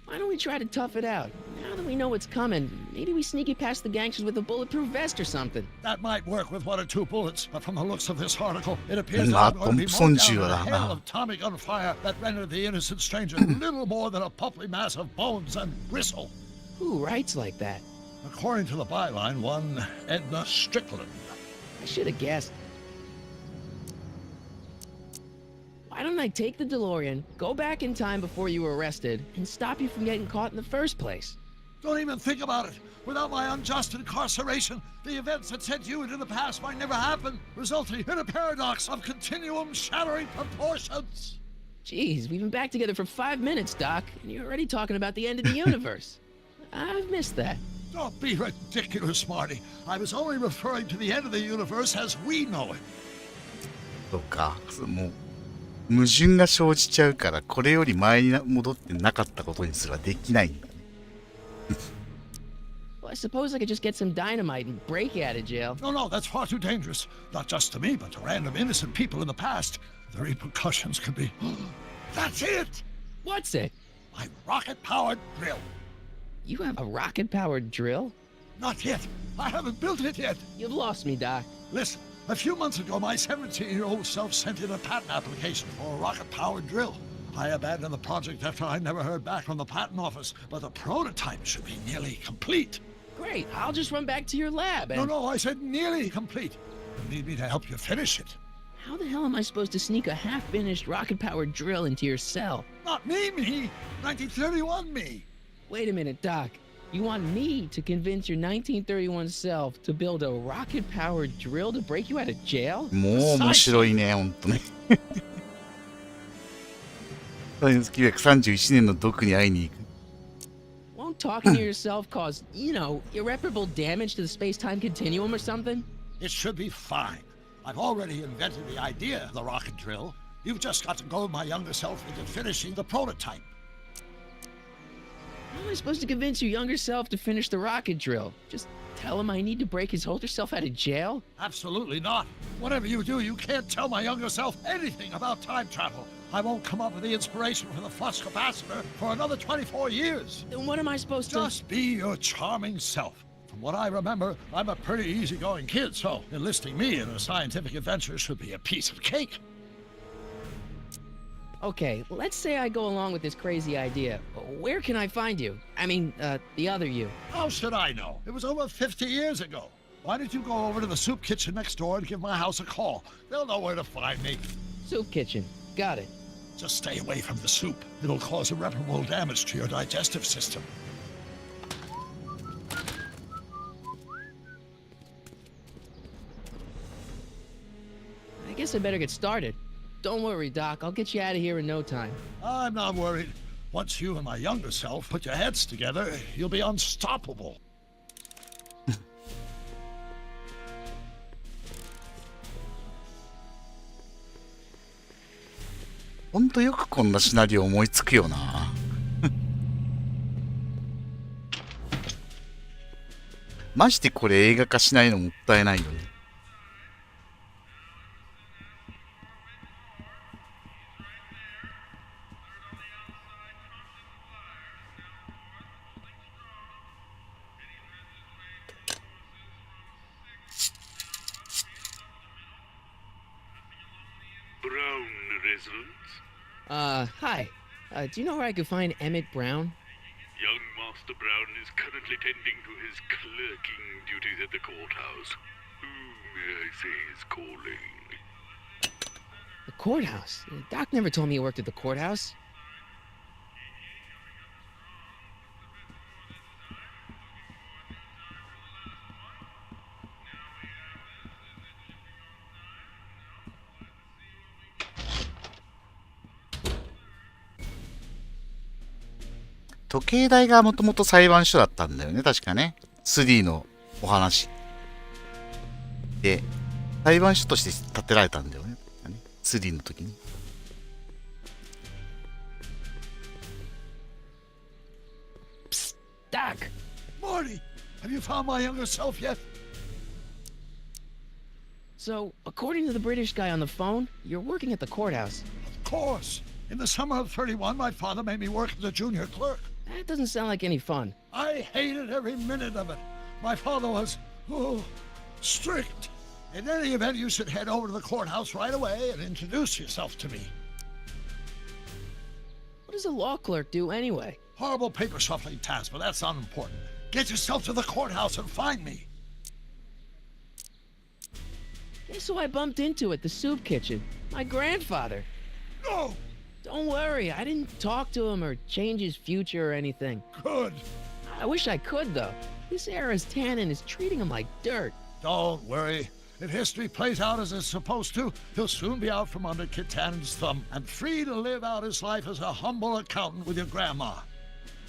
Why don't we try to tough it out? Now that we know what's coming, Maybe we sneak it past the gangsters with a bulletproof vest or something. That might work with 1 or 2 bullets, but from the looks of this article, it appears Nah, that I'm going to be Thompson mowed down in a Jewel, hail nah. of Tommy gunfire that rendered the innocent stranger little more than a pulpy mass of bones and gristle. Who writes like that? According to the byline, one Edna Strickland. I should have guessed. Why don't I take the DeLorean, go back in time before you were arrested, and stop you from getting caught in the first place? Don't even think about it. Without my unjust incarceration, the events that sent you into the past might never happen, resulting in a paradox of continuum-shattering proportions. Jeez, we've been back together for 5 minutes, Doc, and you're already talking about the end of the universe. I've missed that. Don't be ridiculous, Marty. I was only referring to the end of the universe as we know it. そうか、もう矛盾が生じちゃうから、これより前に戻ってなかったことにすらできないんだね。Well, I suppose I could just get some dynamite and break you out of jail. No, that's far too dangerous. Not just to me, but to random innocent people in the past. The repercussions could be... That's it! What's it? My rocket-powered drill. You have a rocket-powered drill? Not yet. I haven't built it yet. You've lost me, Doc. Listen, a few months ago, my 17-year-old self sent in a patent application for a rocket-powered drill. I abandoned the project after I never heard back from the patent office, but the prototype should be nearly complete. Great, I'll just run back to your lab and... No, I said nearly complete. You need me to help you finish it. How the hell am I supposed to sneak a half-finished rocket-powered drill into your cell? Not me. 1931 me. Wait a minute, Doc. You want me to convince your 1931 self to build a rocket-powered drill to break you out of jail? もう面白いね、ほんとね。1931年のドクに会いに行く。Won't talking to yourself cause, irreparable damage to the space-time continuum or something? It should be fine. I've already invented the idea of the rocket drill. You've just got to goad my younger self into finishing the prototype. How am I supposed to convince your younger self to finish the rocket drill? Just tell him I need to break his older self out of jail? Absolutely not. Whatever you do, you can't tell my younger self anything about time travel. I won't come up with the inspiration for the flux capacitor for another 24 years. Then what am I supposed to... Just be your charming self. From what I remember, I'm a pretty easygoing kid, so enlisting me in a scientific adventure should be a piece of cake. Okay, let's say I go along with this crazy idea. Where can I find you? I mean, the other you. How should I know? It was over 50 years ago. Why don't you go over to the soup kitchen next door and give my house a call? They'll know where to find me. Soup kitchen. Got it. Just stay away from the soup. It'll cause irreparable damage to your digestive system. I guess I better get started. Don't worry, Doc. I'll get you out of here in no time. I'm not worried. Once you and my younger self put your heads together, you'll be unstoppable. ほんとよくこんなシナリオ思いつくよな。マジでこれ映画化しないのもったいないよね。Hi. Do you know where I could find Emmett Brown? Young Master Brown is currently tending to his clerking duties at the courthouse. Who, may I say, is calling? The courthouse? Doc never told me he worked at the courthouse. .時計台がもともと裁判所だったんだよね、確かね。3のお話。で、裁判所として建てられたんだよね。3の時に。Psst, Doc! Marty, have you found my younger self yet? So, according to the British guy on the phone, you're working at the courthouse. Of course. In the summer of 31, my father made me work as a junior clerk. That doesn't sound like any fun. I hated every minute of it. My father was, strict. In any event, you should head over to the courthouse right away and introduce yourself to me. What does a law clerk do anyway? Horrible paper shuffling task, but that's unimportant. Get yourself to the courthouse and find me. Guess who I bumped into at the soup kitchen? My grandfather. No! Don't worry, I didn't talk to him or change his future or anything. Good. I wish I could, though. This era's tannin is treating him like dirt. Don't worry. If history plays out as it's supposed to, he'll soon be out from under Kit Tannen's thumb and free to live out his life as a humble accountant with your grandma.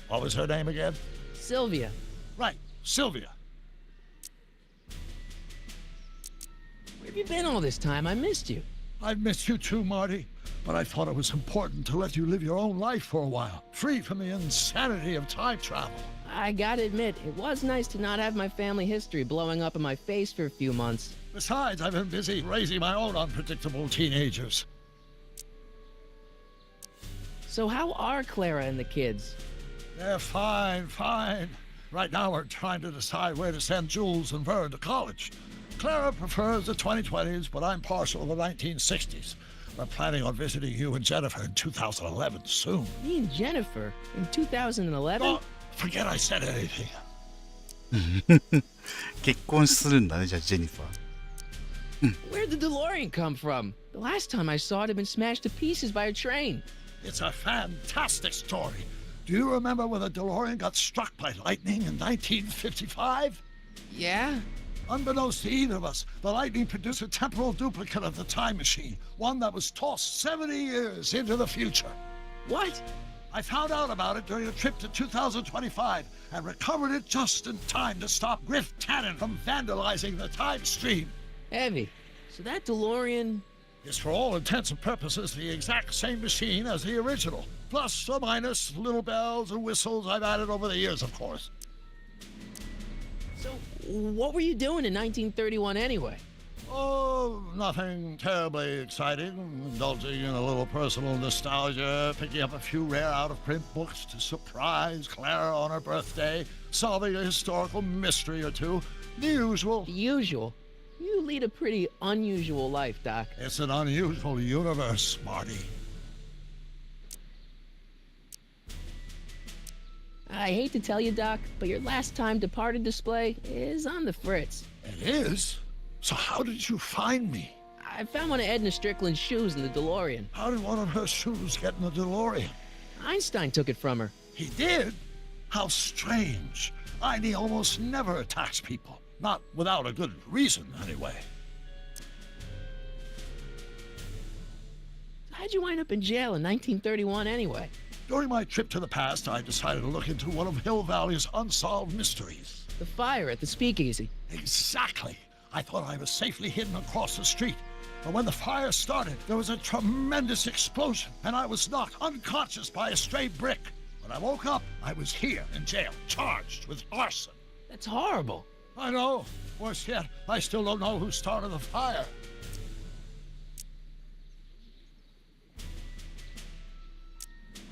What was her name again? Sylvia. Right, Sylvia. Where have you been all this time? I missed you. I've missed you too, Marty. But I thought it was important to let you live your own life for a while, free from the insanity of time travel. I gotta admit, it was nice to not have my family history blowing up in my face for a few months. Besides, I've been busy raising my own unpredictable teenagers. So how are Clara and the kids? They're fine. Right now we're trying to decide where to send Jules and Vern to college. Clara prefers the 2020s, but I'm partial to the 1960s. We're planning on visiting you and Jennifer in 2011 soon. Me and Jennifer? In 2011? Oh, forget I said anything. 結婚するんだね、じゃあジェニファー。Where'd the DeLorean come from? The last time I saw it had been smashed to pieces by a train. It's a fantastic story. Do you remember when the DeLorean got struck by lightning in 1955? Yeah? Unbeknownst to either of us, the lightning produced a temporal duplicate of the time machine, one that was tossed 70 years into the future. What? I found out about it during a trip to 2025 and recovered it just in time to stop Griff Tannen from vandalizing the time stream. Heavy. So that DeLorean... is for all intents and purposes the exact same machine as the original. Plus or minus little bells and whistles I've added over the years, of course. So, what were you doing in 1931 anyway? Oh, nothing terribly exciting. Indulging in a little personal nostalgia, picking up a few rare out-of-print books to surprise Clara on her birthday, solving a historical mystery or two. The usual. The usual? You lead a pretty unusual life, Doc. It's an unusual universe, Marty. I hate to tell you, Doc, but your last time departed display is on the fritz. It is? So how did you find me? I found one of Edna Strickland's shoes in the DeLorean. How did one of her shoes get in the DeLorean? Einstein took it from her. He did? How strange. Ivy almost never attacks people. Not without a good reason, anyway. How'd you wind up in jail in 1931 anyway? During my trip to the past, I decided to look into one of Hill Valley's unsolved mysteries. The fire at the speakeasy. Exactly. I thought I was safely hidden across the street. But when the fire started, there was a tremendous explosion, and I was knocked unconscious by a stray brick. When I woke up, I was here in jail, charged with arson. That's horrible. I know. Worse yet, I still don't know who started the fire.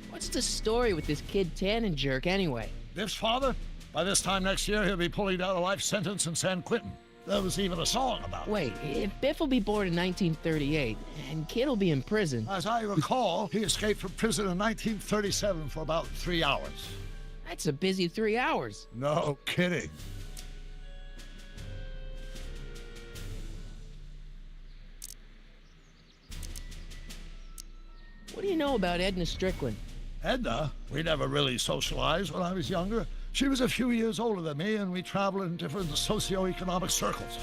What's the story with this kid Tannen jerk anyway? Biff's father? By this time next year, he'll be pulling down a life sentence in San Quentin. There was even a song about it. Wait, if Biff will be born in 1938, and Kid will be in prison... As I recall, he escaped from prison in 1937 for about 3 hours. That's a busy 3 hours. No kidding. What do you know about Edna Strickland? Edna? We never really socialized when I was younger. She was a few years older than me, and we traveled in different socioeconomic circles.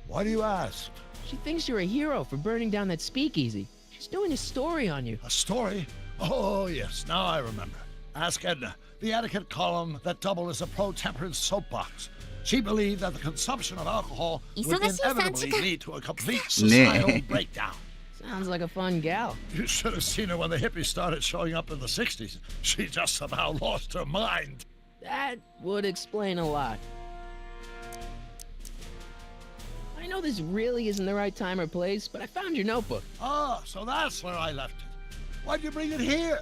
Why do you ask? She thinks you're a hero for burning down that speakeasy. She's doing a story on you. A story? Oh, yes, now I remember. Ask Edna, the etiquette column that doubled as a pro-temperance soapbox. She believed that the consumption of alcohol would inevitably lead to a complete societal breakdown. Sounds like a fun gal. You should have seen her when the hippies started showing up in the 60s. She just about lost her mind. That would explain a lot. I know this really isn't the right time or place, but I found your notebook. Ah, so that's where I left it. Why'd you bring it here?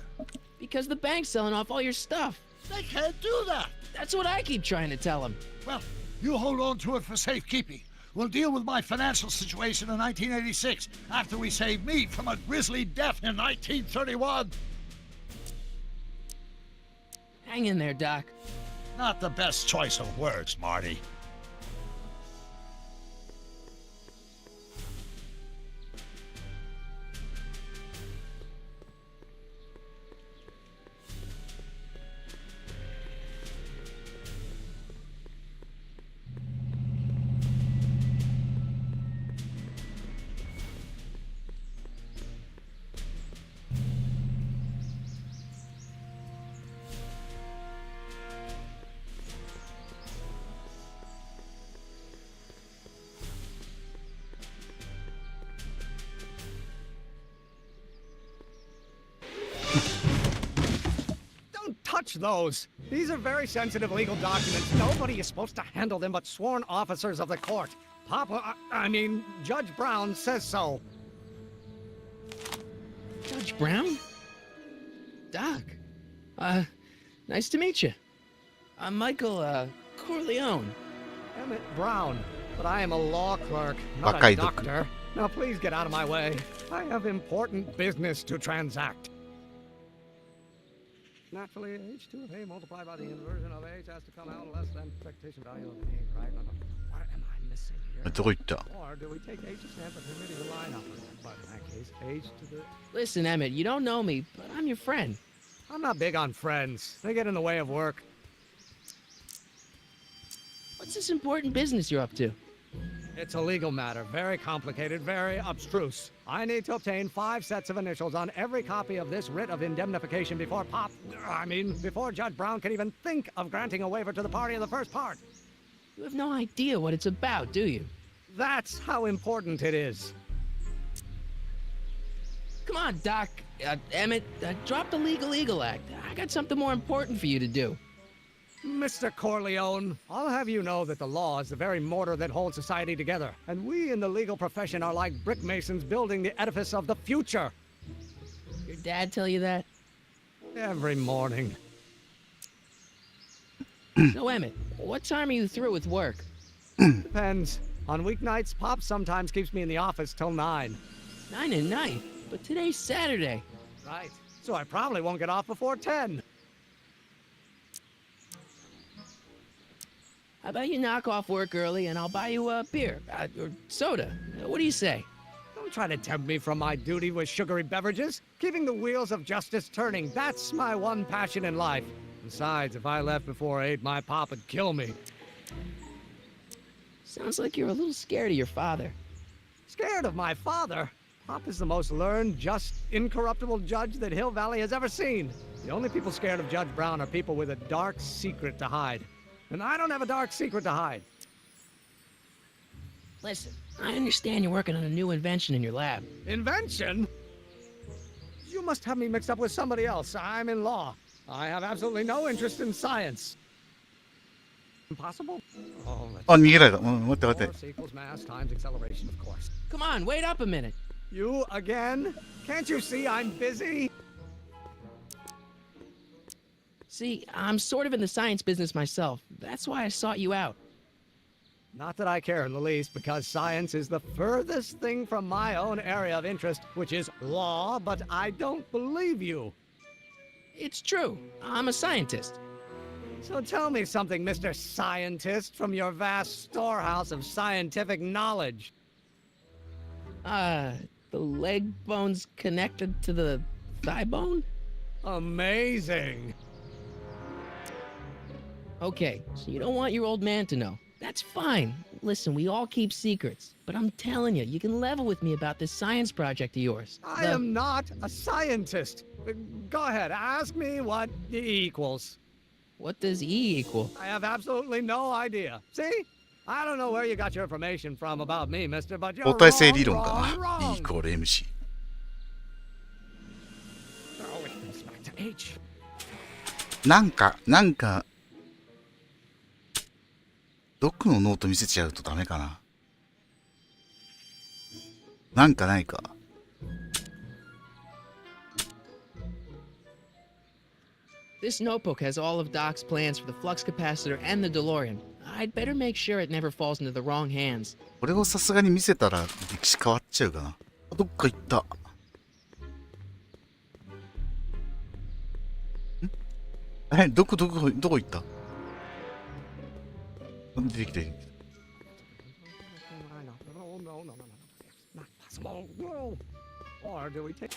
Because the bank's selling off all your stuff. They can't do that. That's what I keep trying to tell him. Well, you hold on to it for safekeeping. We'll deal with my financial situation in 1986 after we save me from a grisly death in 1931. Hang in there, Doc. Not the best choice of words, Marty. Touch those. These are very sensitive legal documents. Nobody is supposed to handle them but sworn officers of the court. Judge Brown says so. Judge Brown? Doc. Nice to meet you. I'm Michael, Corleone. Emmett Brown. But I am a law clerk, not a doctor. Now please get out of my way. I have important business to transact. Naturally, h2 of A multiplied by the inversion of H has to come out less than expectation value of A, right? What am I missing here? どこ行った？ Or do we take H stamp and permitting the line up? But in that case, H to the... Listen, Emmett, you don't know me, but I'm your friend. I'm not big on friends. They get in the way of work. What's this important business you're up to? It's a legal matter. Very complicated, very abstruse. I need to obtain 5 sets of initials on every copy of this writ of indemnification before before Judge Brown can even think of granting a waiver to the party in the first part. You have no idea what it's about, do you? That's how important it is. Come on, Doc. Emmett, drop the Legal Eagle Act. I got something more important for you to do. Mr. Corleone, I'll have you know that the law is the very mortar that holds society together, and we in the legal profession are like brick masons building the edifice of the future. Your dad tell you that? Every morning. So, Emmett, what time are you through with work? Depends. On weeknights, Pop sometimes keeps me in the office till 9. 9 at night? But today's Saturday. Right. So I probably won't get off before 10. How about you knock off work early and I'll buy you a beer or soda? What do you say? Don't try to tempt me from my duty with sugary beverages. Keeping the wheels of justice turning, that's my one passion in life. Besides, if I left before 8, my pop would kill me. Sounds like you're a little scared of your father. Scared of my father? Pop is the most learned, just, incorruptible judge that Hill Valley has ever seen. The only people scared of Judge Brown are people with a dark secret to hide. And I don't have a dark secret to hide. Listen, I understand you're working on a new invention in your lab. Invention? You must have me mixed up with somebody else. I'm in law. I have absolutely no interest in science. Impossible? Oh, あ、逃げられた。待って待って。 Force equals mass times acceleration, of course. Come on, wait up a minute. You again? Can't you see I'm busy? See, I'm sort of in the science business myself. That's why I sought you out. Not that I care in the least, because science is the furthest thing from my own area of interest, which is law, but I don't believe you. It's true. I'm a scientist. So tell me something, Mr. Scientist, from your vast storehouse of scientific knowledge. The leg bone's connected to the thigh bone? Amazing. Okay, so you don't want your old man to know. That's fine. Listen, we all keep secrets. But I'm telling you, you can level with me about this science project of yours. I am not a scientist. Go ahead, ask me what E equals. What does E equal? I have absolutely no idea. See? I don't know where you got your information from about me, mister, but you're 相対性理 wrong, 論か wrong, な。 wrong. E イコール MC。 Oh, it goes back to H. なんか、ドックのノート見せちゃうとダメかな。なんかないか。This notebook has all of Doc's plans for the flux capacitor and the DeLorean. I'd better make sure it never falls into the wrong hands. これをさすがに見せたら歴史変わっちゃうかな。どっか行った。どこ行った？出てきて。Or do we take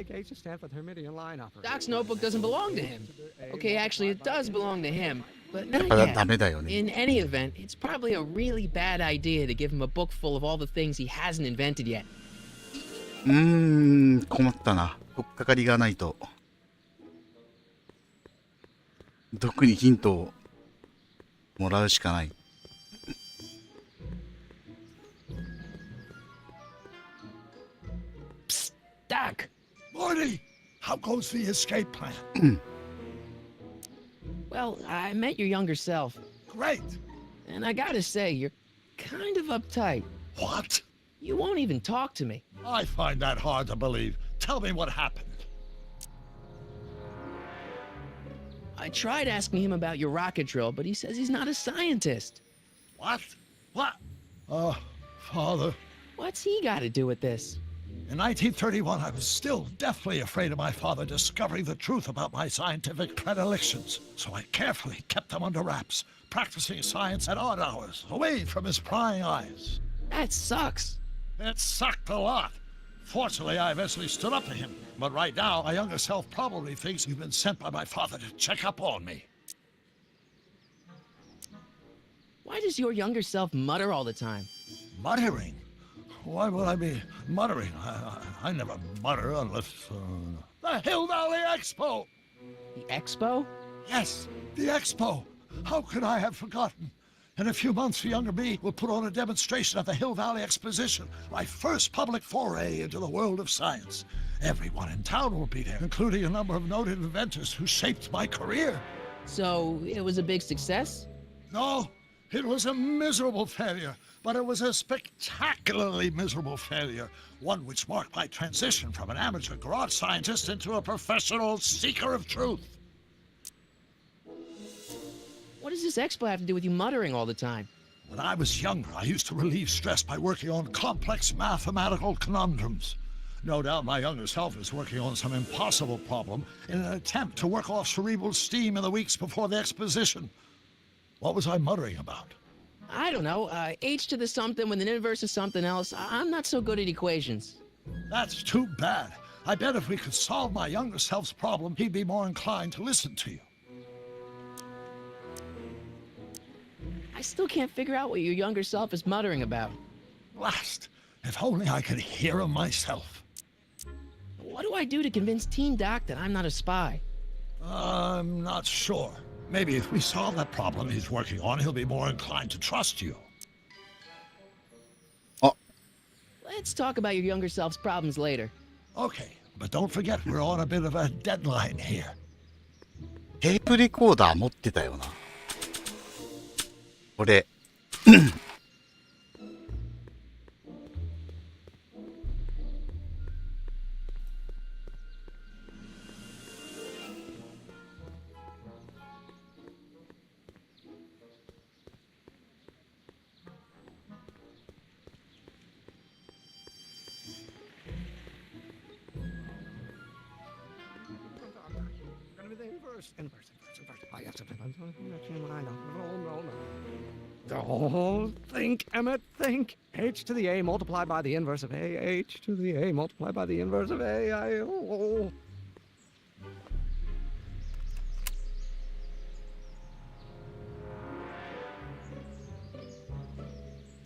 H to stand for the Hermitian line operator? Doc's notebook doesn't belong to him. Okay, actually, it does belong to him, but not ダ yet. メだよね。 In any event, it's probably a really bad idea to give him a book full of all the things he hasn't invented yet. 困ったな。取っかかりがないと。毒にヒントをもらうしかない。Psst, Doc! Morty! How goes the escape plan? Well, I met your younger self. Great! And I gotta say, you're kind of uptight. What? You won't even talk to me. I find that hard to believe. Tell me what happened. I tried asking him about your rocket drill, but he says he's not a scientist. What? What? Father. What's he got to do with this? In 1931, I was still deathly afraid of my father discovering the truth about my scientific predilections, so I carefully kept them under wraps, practicing science at odd hours, away from his prying eyes. That sucks. It sucked a lot. Fortunately, I eventually stood up to him, but right now, my younger self probably thinks you've been sent by my father to check up on me. Why does your younger self mutter all the time? Muttering? Why would I be muttering? I never mutter unless... The Hill Valley Expo! The Expo? Yes, the Expo! How could I have forgotten? In a few months, younger me will put on a demonstration at the Hill Valley Exposition, my first public foray into the world of science. Everyone in town will be there, including a number of noted inventors who shaped my career. So, it was a big success? No, it was a miserable failure, but it was a spectacularly miserable failure, one which marked my transition from an amateur garage scientist into a professional seeker of truth. What does this expo have to do with you muttering all the time? When I was younger, I used to relieve stress by working on complex mathematical conundrums. No doubt my younger self is working on some impossible problem in an attempt to work off cerebral steam in the weeks before the exposition. What was I muttering about? I don't know. H to the something with an inverse of something else. I'm not so good at equations. That's too bad. I bet if we could solve my younger self's problem, he'd be more inclined to listen to you. I still can't figure out what your younger self is muttering about. Blast! If only I could hear him myself. What do I do to convince Teen Doc that I'm not a spy? I'm not sure. Maybe if we solve that problem he's working on, he'll be more inclined to trust you. Oh. Let's talk about your younger self's problems later. Okay, but don't forget we're on a bit of a deadline here. テープレコーダー持ってたよな。これ。Inverse. I have to... Oh, think, Emmett, think. H to the A multiplied by the inverse of A. H to the A multiplied by the inverse of A.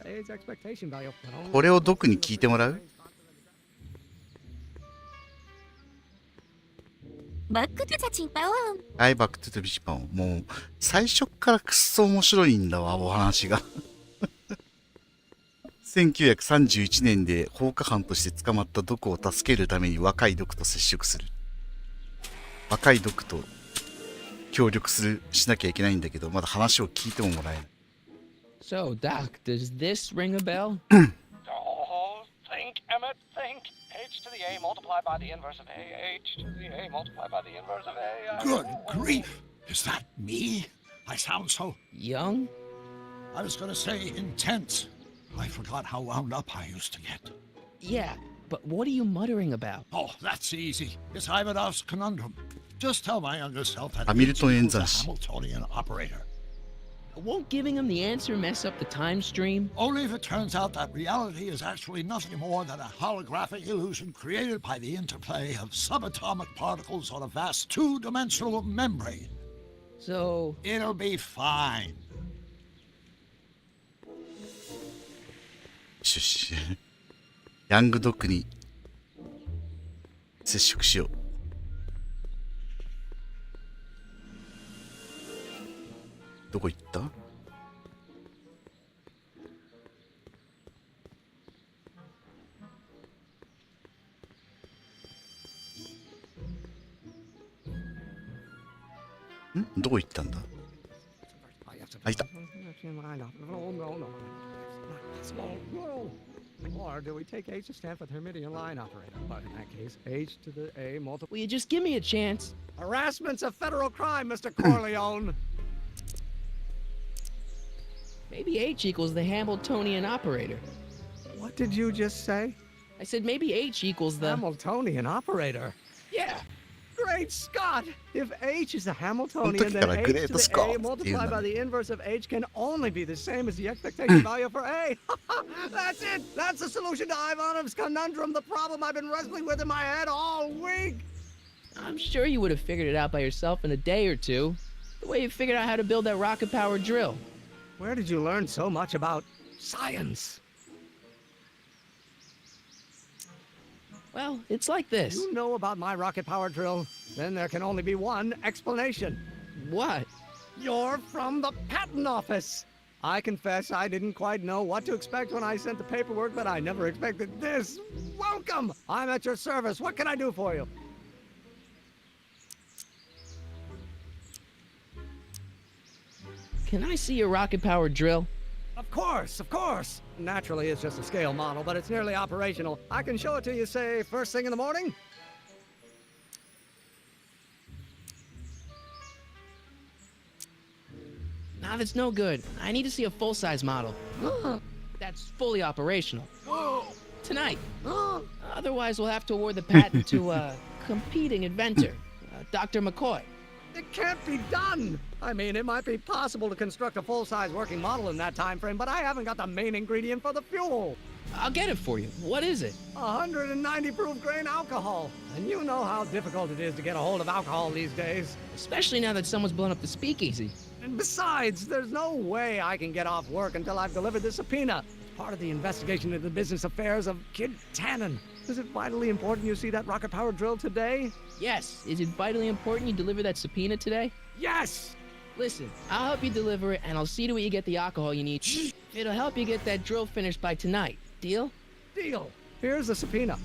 A's expectation value. これをドクに聞いてもらう？バックトゥザチンパオン。はい、バックトゥザビチパン。もう、最初っからくっそ面白いんだわ、お話が。1931年で放火犯として捕まったドクを助けるために若いドクと接触する。若いドクと協力しなきゃいけないんだけど、まだ話を聞いてももらえない。So, Doc, does this ring a bell? Oh, think, Emmett, think. H h to the a multiplied by the inverse of a, h to the a multiplied by the inverse of a. Good grief! Is that me? I sound so... Young? I was gonna say intense. I forgot how wound up I used to get. Yeah, but what are you muttering about? Oh, that's easy. It's Ivanov's conundrum. Just tell my younger self that Hamilton H equals a enzashi. Hamiltonian operator. Won't giving him the answer mess up the time stream? Only if it turns out that reality is actually nothing more than a holographic illusion created by the interplay of subatomic particles on a vast two-dimensional membrane. So... It'll be fine. よしよし。ヤングドッグに接触しよう。どこ行った？どこ行ったんだ？あ、いた。Or do we take H to stand for the Hermitian line operator? But in that case, H to the A multiplied... Will you just give me a chance? Harassment's a federal crime, Mr. Corleone! Maybe H equals the Hamiltonian operator. What did you just say? I said maybe H equals the... Hamiltonian operator? Yeah! Great Scott! If H is a Hamiltonian, その時から then グ H レー to ト the スコア A っていう multiplied んだ by the inverse of H can only be the same as the expectation value for A. That's it! That's the solution to Ivanov's conundrum, the problem I've been wrestling with in my head all week! I'm sure you would have figured it out by yourself in a day or two. The way you figured out how to build that rocket-powered drill. Where did you learn so much about science? Well, it's like this. You know about my rocket-powered drill? Then there can only be one explanation. What? You're from the patent office! I confess I didn't quite know what to expect when I sent the paperwork, but I never expected this. Welcome! I'm at your service. What can I do for you? Can I see your rocket-powered drill? Of course, of course. Naturally, it's just a scale model, but it's nearly operational. I can show it to you, say, first thing in the morning. Nah, that's no good. I need to see a full-size model. That's fully operational. Tonight. Otherwise, we'll have to award the patent to a competing inventor, Dr. McCoy. It can't be done! I mean, it might be possible to construct a full-size working model in that time frame, but I haven't got the main ingredient for the fuel. I'll get it for you. What is it? 190 proof grain alcohol. And you know how difficult it is to get a hold of alcohol these days. Especially now that someone's blown up the speakeasy. And besides, there's no way I can get off work until I've delivered this subpoena. It's part of the investigation into the business affairs of Kid Tannen. Is it vitally important you see that rocket-powered drill today? Yes. Is it vitally important you deliver that subpoena today? Yes! Listen, I'll help you deliver it, and I'll see to it you get the alcohol you need. It'll help you get that drill finished by tonight. Deal? Deal. Here's the subpoena.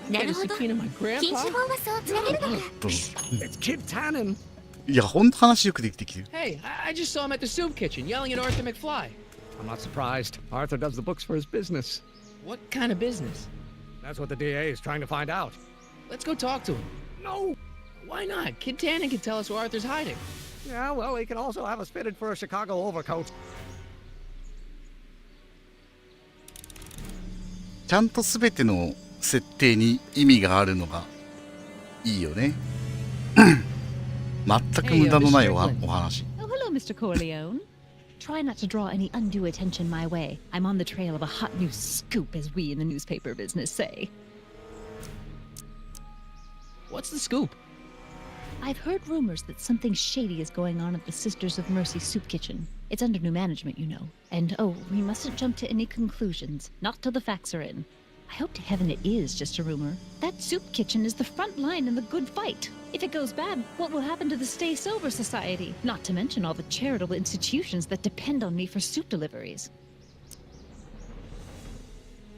I got a subpoena my 禁 grandpa? 止法はそうつなげるのか。 It's Kid Tannen. いや、ほんと話よくできてきてる。 Hey, I just saw him at the soup kitchen yelling at Arthur McFly. I'm not surprised. Arthur does the books for his business. What kind of business? That's what the DA is trying to find out. Let's go talk to him. No! Why not? Kid Tannen can tell us where Arthur's hiding. Yeah, well, he can also have us fitted for a Chicago overcoat. ちゃんと全ての設定に意味があるのがいいよね。全く無駄のないお話。 Oh, hello, Mr. Corleone. Try not to draw any undue attention my way. I'm on the trail of a hot new scoop, as we in the newspaper business say. What's the scoop? I've heard rumors that something shady is going on at the Sisters of Mercy soup kitchen. It's under new management, you know. And oh, we mustn't jump to any conclusions, not till the facts are in. I hope to heaven it is just a rumor. That soup kitchen is the front line in the good fight. If it goes bad, what will happen to the Stay Sober Society? Not to mention all the charitable institutions that depend on me for soup deliveries.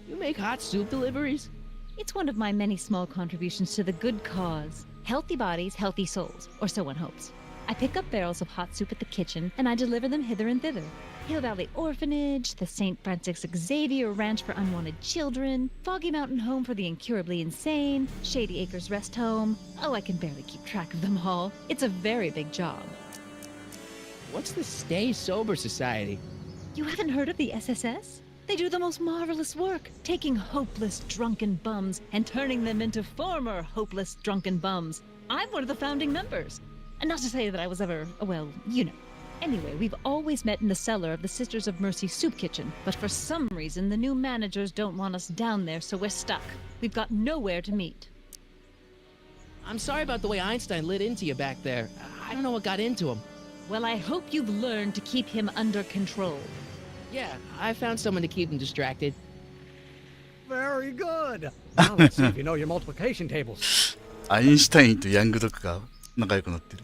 You make hot soup deliveries? It's one of my many small contributions to the good cause. Healthy bodies, healthy souls, or so one hopes. I pick up barrels of hot soup at the kitchen, and I deliver them hither and thither. Hill Valley Orphanage, the St. Francis Xavier Ranch for Unwanted Children, Foggy Mountain Home for the Incurably Insane, Shady Acres Rest Home. Oh, I can barely keep track of them all. It's a very big job. What's the Stay Sober Society? You haven't heard of the SSS? They do the most marvelous work, taking hopeless drunken bums and turning them into former hopeless drunken bums. I'm one of the founding members. And not to say that I was ever, well, you know. Anyway, we've always met in the cellar of the Sisters of Mercy soup kitchen, but for some reason the new managers don't want us down there, so we're stuck. We've got nowhere to meet. I'm sorry about the way Einstein lit into you back there. I don't know what got into him. Well, I hope you've learned to keep him under control. Yeah, I found someone to keep him distracted. Very good. Now let's see if you know your multiplication tables. アインシュタインとヤングドクが仲良くなってる。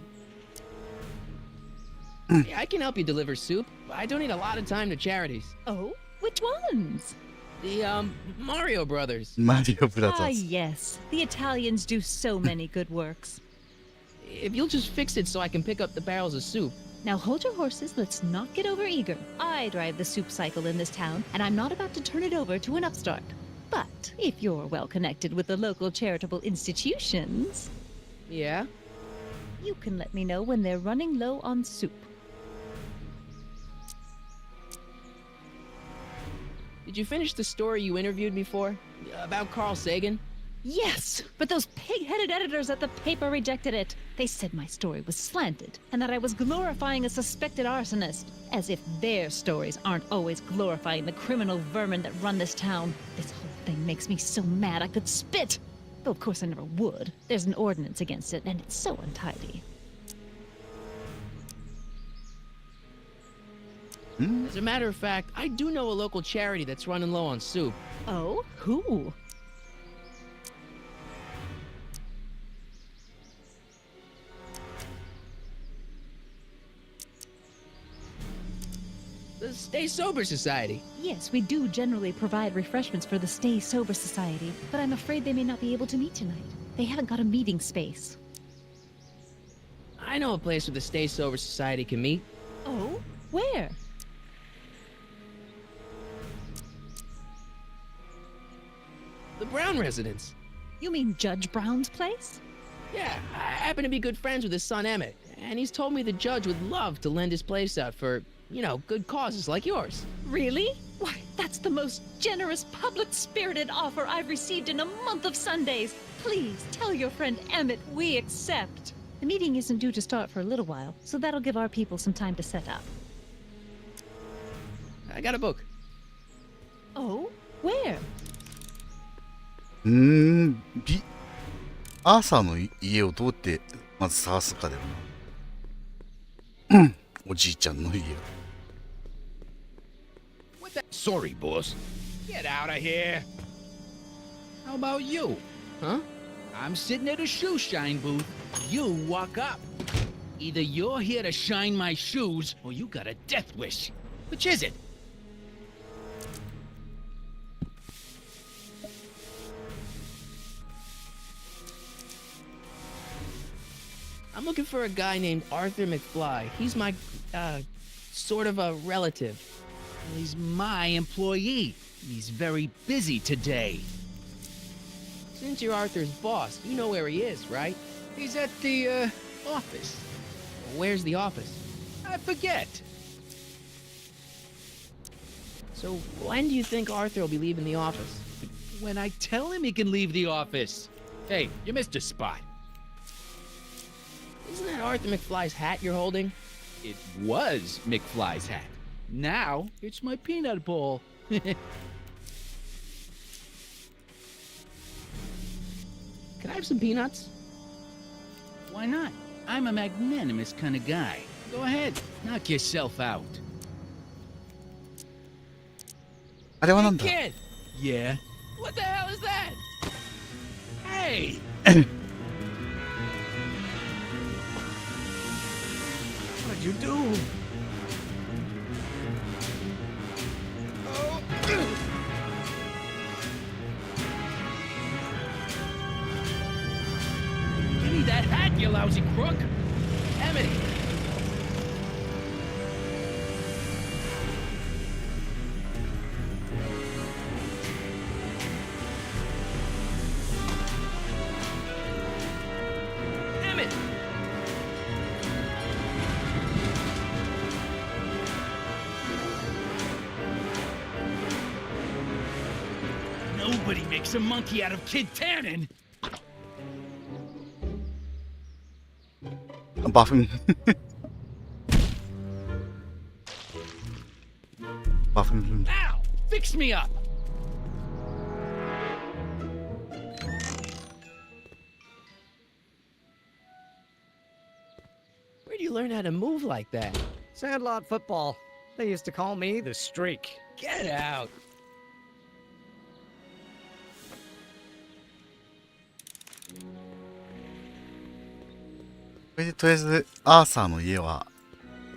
Yeah, I can help you deliver soup. I donate a lot of time to charities. Oh? Which ones? The, Mario Brothers. マリオブラザ Ah, ーズ。 yes. The Italians do so many good works. If you'll just fix it so I can pick up the barrels of soup. Now hold your horses, let's not get overeager. I drive the soup cycle in this town, and I'm not about to turn it over to an upstart. But if you're well connected with the local charitable institutions, Yeah? you can let me know when they're running low on soup. Did you finish the story you interviewed me for? About Carl Sagan? Yes, but those pig-headed editors at the paper rejected it. They said my story was slanted, and that I was glorifying a suspected arsonist. As if their stories aren't always glorifying the criminal vermin that run this town. This whole thing makes me so mad I could spit. Though of course I never would. There's an ordinance against it, and it's so untidy. As a matter of fact, I do know a local charity that's running low on soup. Oh? Who? The Stay Sober Society. Yes, we do generally provide refreshments for the Stay Sober Society, but I'm afraid they may not be able to meet tonight. They haven't got a meeting space. I know a place where the Stay Sober Society can meet. Oh? Where? The Brown residence. You mean Judge Brown's place? Yeah, I happen to be good friends with his son Emmett, and he's told me the judge would love to lend his place out for, you know, good causes like yours. Really? Why, that's the most generous, public-spirited offer I've received in a month of Sundays. Please tell your friend Emmett we accept. The meeting isn't due to start for a little while, so that'll give our people some time to set up. I got a book. Oh? Where? アーサーの家をどうやってまず探すかだよな。おじいちゃんの家を。What the? Sorry, boss. Get out of here. How about you? Huh? I'm sitting at a shoe shine booth. You walk up. Either you're here to shine my shoes, or you got a death wish. Which is it? I'm looking for a guy named Arthur McFly. He's my, sort of a relative. He's my employee. He's very busy today. Since you're Arthur's boss, you know where he is, right? He's at the, office. Where's the office? I forget. So when do you think Arthur will be leaving the office? When I tell him he can leave the office. Hey, you missed a spot. Isn't that Arthur McFly's hat you're holding? It was McFly's hat. Now, it's my peanut bowl. Can I have some peanuts? Why not? I'm a magnanimous kind of guy. Go ahead, knock yourself out. あれはなんだ Kid! Yeah? What the hell is that? Hey! What'd you do? Give me that hat, you lousy crook! Emmett! Nobody makes a monkey out of Kid Tannen. バフンバフン Ow! Fix me up! Where'd you learn how to move like that? Sandlot football. They used to call me the Streak. Get out! これでとりあえずアーサーの家は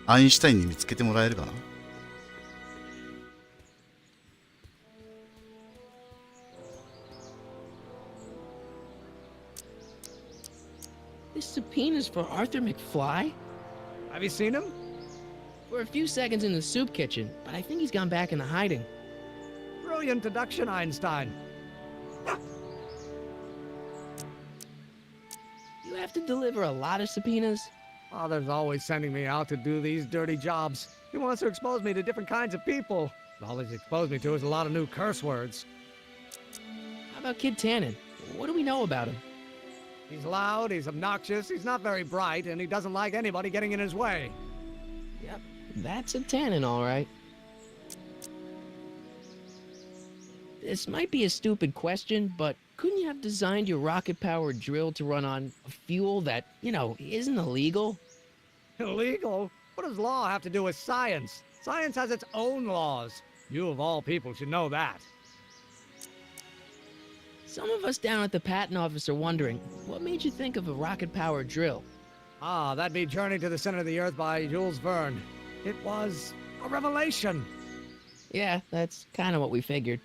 アインシュタインに見つけてもらえるかな。 This subpoena's for Arthur McFly? Have you seen him? For a few seconds in the soup kitchen, but I think he's gone back into hiding. Brilliant deduction, Einstein. You have to deliver a lot of subpoenas? Father's always sending me out to do these dirty jobs. He wants to expose me to different kinds of people. All he's exposed me to is a lot of new curse words. How about Kid Tannen? What do we know about him? He's loud, he's obnoxious, he's not very bright, and he doesn't like anybody getting in his way. Yep, that's a Tannen, all right. This might be a stupid question, but couldn't you have designed your rocket-powered drill to run on a fuel that, you know, isn't illegal? Illegal? What does law have to do with science? Science has its own laws. You, of all people, should know that. Some of us down at the patent office are wondering, what made you think of a rocket-powered drill? Ah, that'd be Journey to the Center of the Earth by Jules Verne. It was a revelation. Yeah, that's kind of what we figured.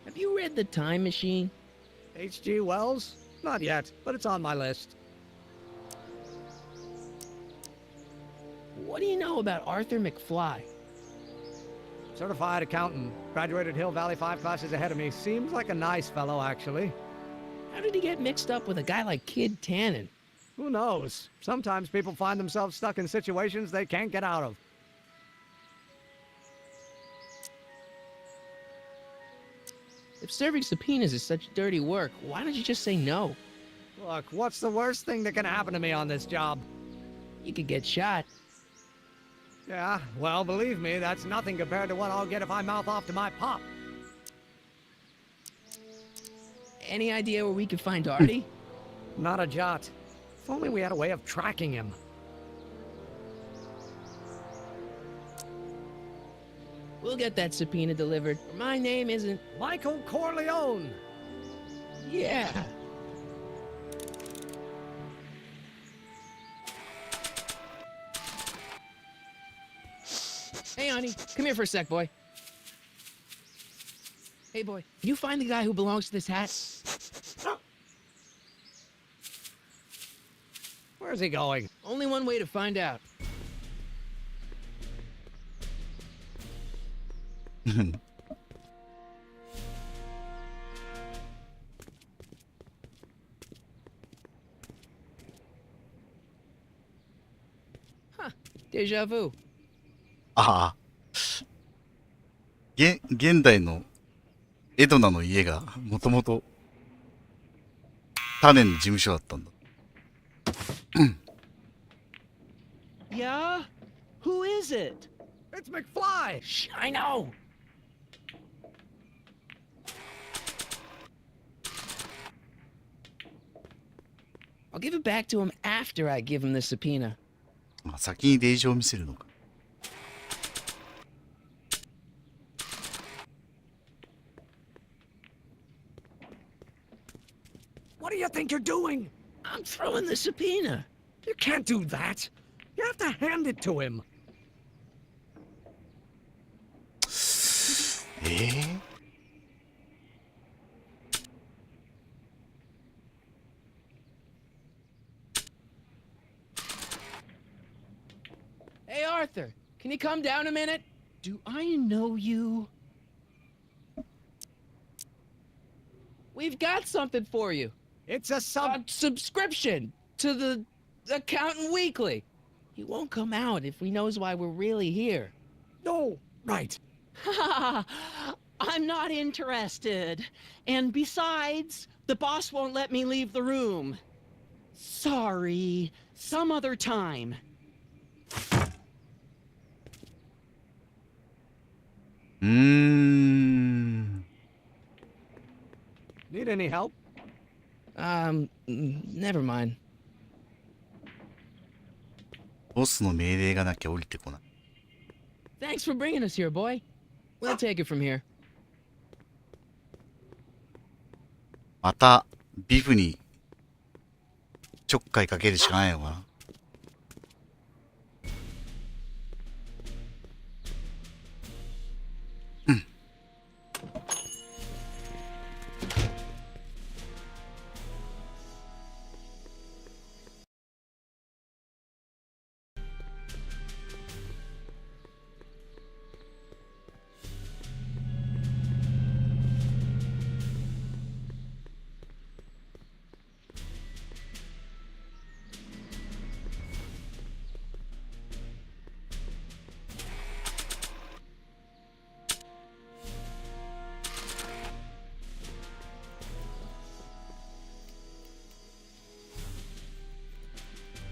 Have you read The Time Machine? H.G. Wells? Not yet, but it's on my list. What do you know about Arthur McFly? Certified accountant. Graduated Hill Valley 5 classes ahead of me. Seems like a nice fellow, actually. How did he get mixed up with a guy like Kid Tannen? Who knows? Sometimes people find themselves stuck in situations they can't get out of. If serving subpoenas is such dirty work, why don't you just say no? Look, what's the worst thing that can happen to me on this job? You could get shot. Yeah, well, believe me, that's nothing compared to what I'll get if I mouth off to my pop. Any idea where we could find Artie? Not a jot. If only we had a way of tracking him. We'll get that subpoena delivered. My name isn't... Michael Corleone! Yeah. Hey, honey, come here for a sec, boy. Hey, boy, can you find the guy who belongs to this hat? Where's he going? Only one way to find out. Huh, déjà vu. ああ。現代のエドナの家がもともとタネンの事務所だったんだ。Yeah? Who is it? It's McFly! Shh, I know! I'll give it back to him after I give him the subpoena. まあ先に令状を見せるのか。What do you think you're doing? I'm throwing the subpoena. You can't do that. You have to hand it to him. Hey, Arthur, can you come down a minute? Do I know you? We've got something for you. It's a subscription to the Accountant Weekly. He won't come out if he knows why we're really here. No, right. I'm not interested. And besides, the boss won't let me leave the room. Sorry. Some other time. Need any help? Never mind. ボスの命令がなきゃ降りてこない。Thanks for bringing us here, boy. We'll take it from here. またビフにちょっかいかけるしかないのかな。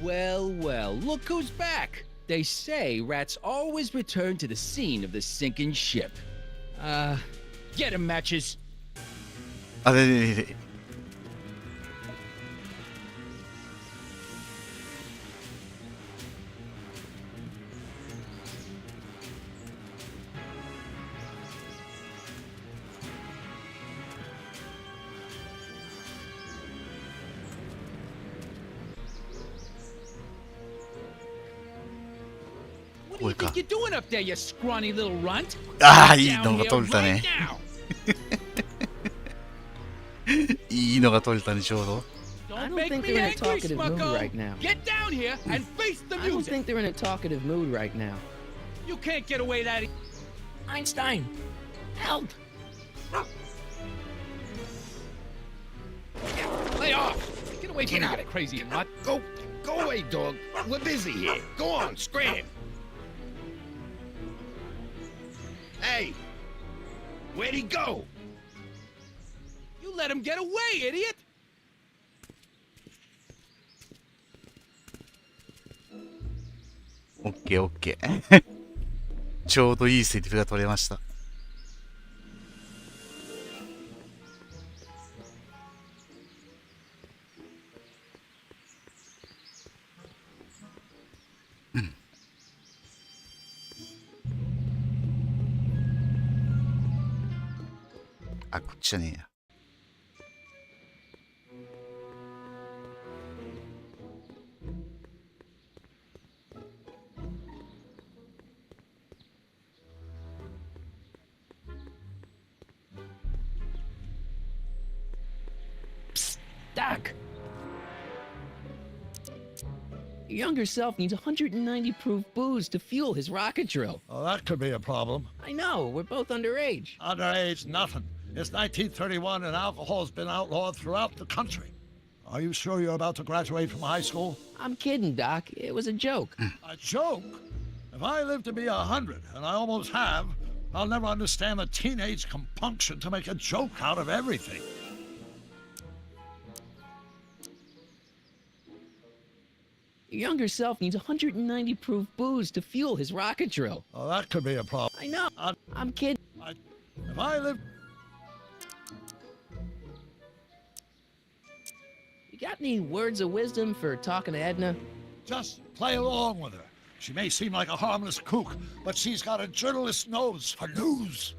Well, well, look who's back. They say rats always return to the scene of the sinking ship. Get 'em, Matches. あれれれれ。What do you think you're doing up there, you scrawny little runt? ああ、いいのが取れたね。いいのが取れたね、ちょうど。 I don't think they're in a talkative mood right now. Get down here and face the I don't music. think they're in a talkative mood right now. You can't get away that. Einstein, help! Lay off. Get away from me, you crazy nut. Go away, dog. We're busy here. Go on, scram. Hey, where'd he go? You let him get away, idiot. オッケーオッケー。ちょうどいいセリフが取れました。あ、こっちじゃねえや。Doc! Your younger self needs 190 proof booze to fuel his rocket drill. Oh, that could be a problem. I know, we're both underage. Underage, nothing. It's 1931 and alcohol's been outlawed throughout the country. Are you sure you're about to graduate from high school? I'm kidding, Doc. It was a joke. A joke? If I live to be 100, and I almost have, I'll never understand the teenage compunction to make a joke out of everything. Your younger self needs 190 proof booze to fuel his rocket drill. Oh, that could be a problem. I know. I'm kidding. If I live... You got any words of wisdom for talking to Edna? Just play along with her. She may seem like a harmless kook, but she's got a journalist's nose for news.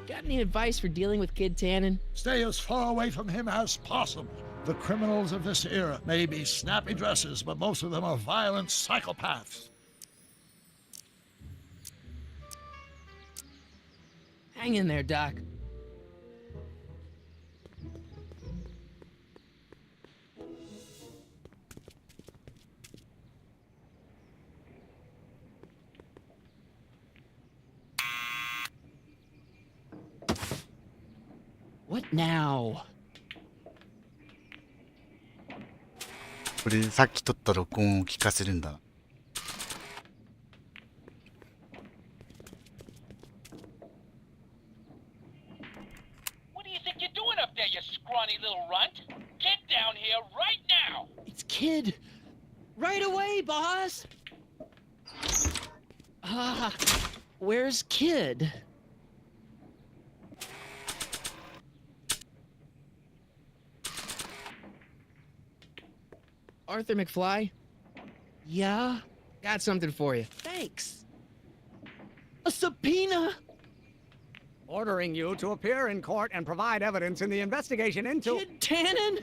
Got any advice for dealing with Kid Tannen? Stay as far away from him as possible. The criminals of this era may be snappy dresses, but most of them are violent psychopaths. Hang in there, Doc. What now? これでさっき撮った録音を聞かせるんだな。you scrawny little runt. Get down here right now. It's Kid. Right away, boss. Where's Kid? Arthur McFly, Yeah? got something for you. Thanks. A subpoena? Ordering you to appear in court and provide evidence in the investigation into... Kid Tannen?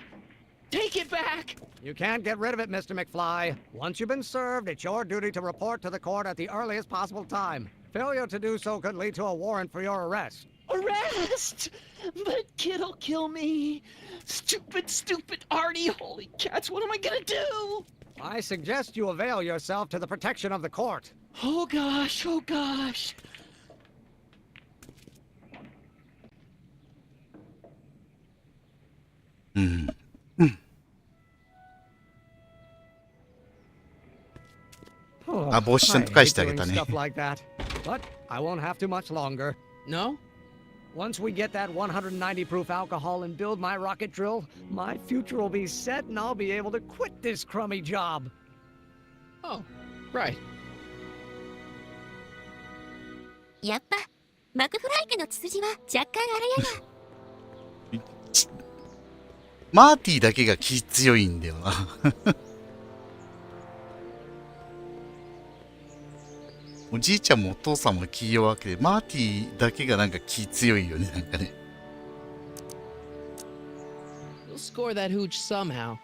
Take it back! You can't get rid of it, Mr. McFly. Once you've been served, it's your duty to report to the court at the earliest possible time. Failure to do so could lead to a warrant for your arrest. Arrest! But Kid'll kill me. Stupid Artie. Holy cats, what am I gonna do? I suggest you avail yourself to the protection of the court. Oh gosh. Ah, 帽子ちゃんと返してあげたね。 I hate doing stuff like that, but I won't have to much longer. No? Once we get that 190 proof alcohol and build my rocket drill, my future will be set and I'll be able to quit this crummy job. Oh, right. やっぱマクフライ家の血筋は若干あらやが。マーティだけが気強いんだよな。おじいちゃんもお父さんも気弱くて、マーティだけがなんか気強いよね、なんかね。You'll score that hooch somehow.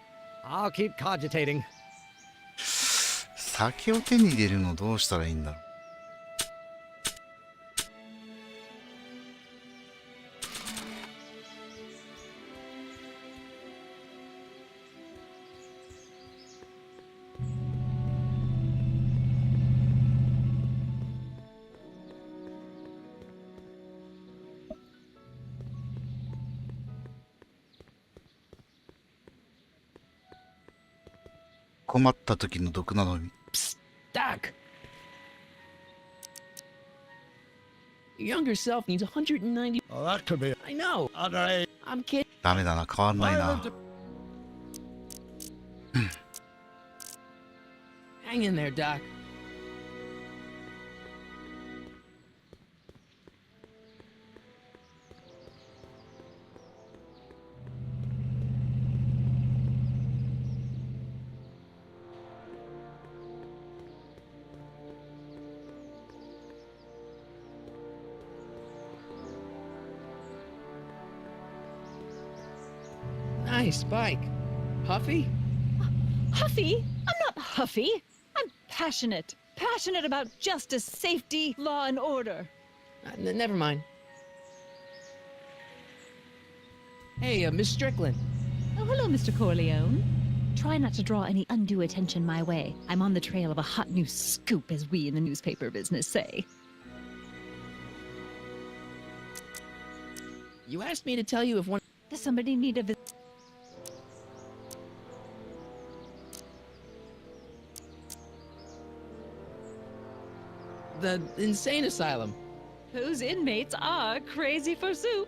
I'll keep cogitating. 酒を手に入れるのどうしたらいいんだろう。困った時の毒なのに。Doc! Your younger self needs 190. Oh, that could be. I know. Underage. I'm kidding. ダメだな、変わんないな。 Hang in there, Doc. Nice bike. Huffy? Huffy? I'm not huffy. I'm passionate. Passionate about justice, safety, law, and order. Never mind. Hey, Miss Strickland. Oh, hello, Mr. Corleone. Try not to draw any undue attention my way. I'm on the trail of a hot new scoop, as we in the newspaper business say. You asked me to tell you if one... Does somebody need a visit? The insane asylum. Whose inmates are crazy for soup.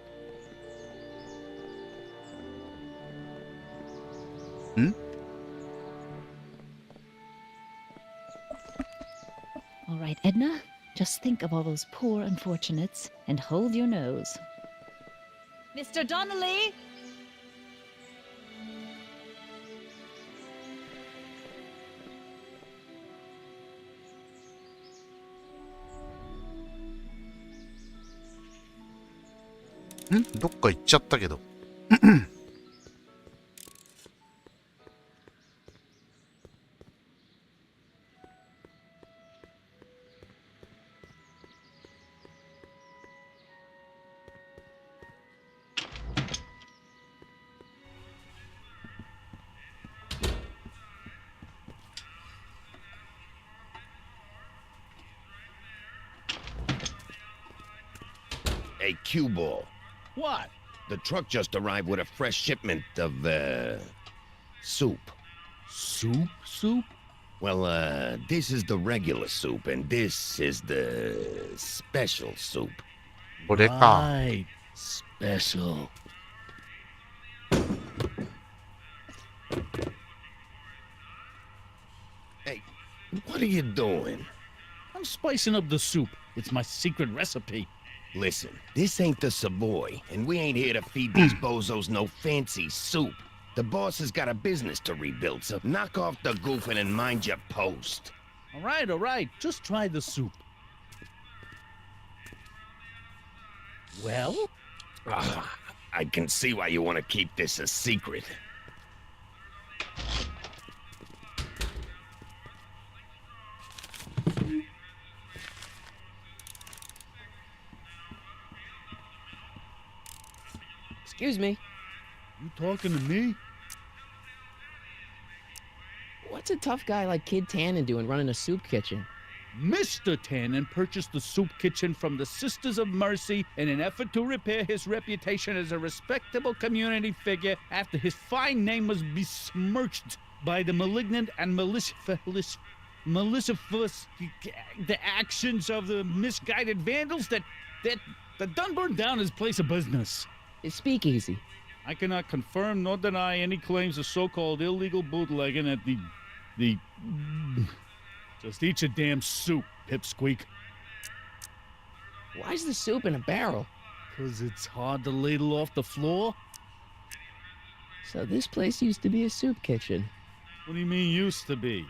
All right, Edna, just think of all those poor unfortunates and hold your nose. Mr. Donnelly!どっか行っちゃったけど。Hey, cue ball. What? The truck just arrived with a fresh shipment of, soup. Soup? Soup? Well, this is the regular soup, and this is the special soup. これか。Right. Special. What are you doing? I'm spicing up the soup. It's my secret recipe. Listen, this ain't the Savoy, and we ain't here to feed these bozos no fancy soup. The boss has got a business to rebuild, so knock off the goofing and mind your post. All right. Just try the soup. Well? I can see why you want to keep this a secret. Excuse me. You talking to me? What's a tough guy like Kid Tannen doing running a soup kitchen? Mr. Tannen purchased the soup kitchen from the Sisters of Mercy in an effort to repair his reputation as a respectable community figure after his fine name was besmirched by the malignant and malicious the actions of the misguided vandals that done burned down his place of business. His speakeasy. I cannot confirm nor deny any claims of so-called illegal bootlegging at the Just eat your damn soup, pipsqueak. Why's the soup in a barrel? 'Cause it's hard to ladle off the floor. So this place used to be a soup kitchen. What do you mean used to be?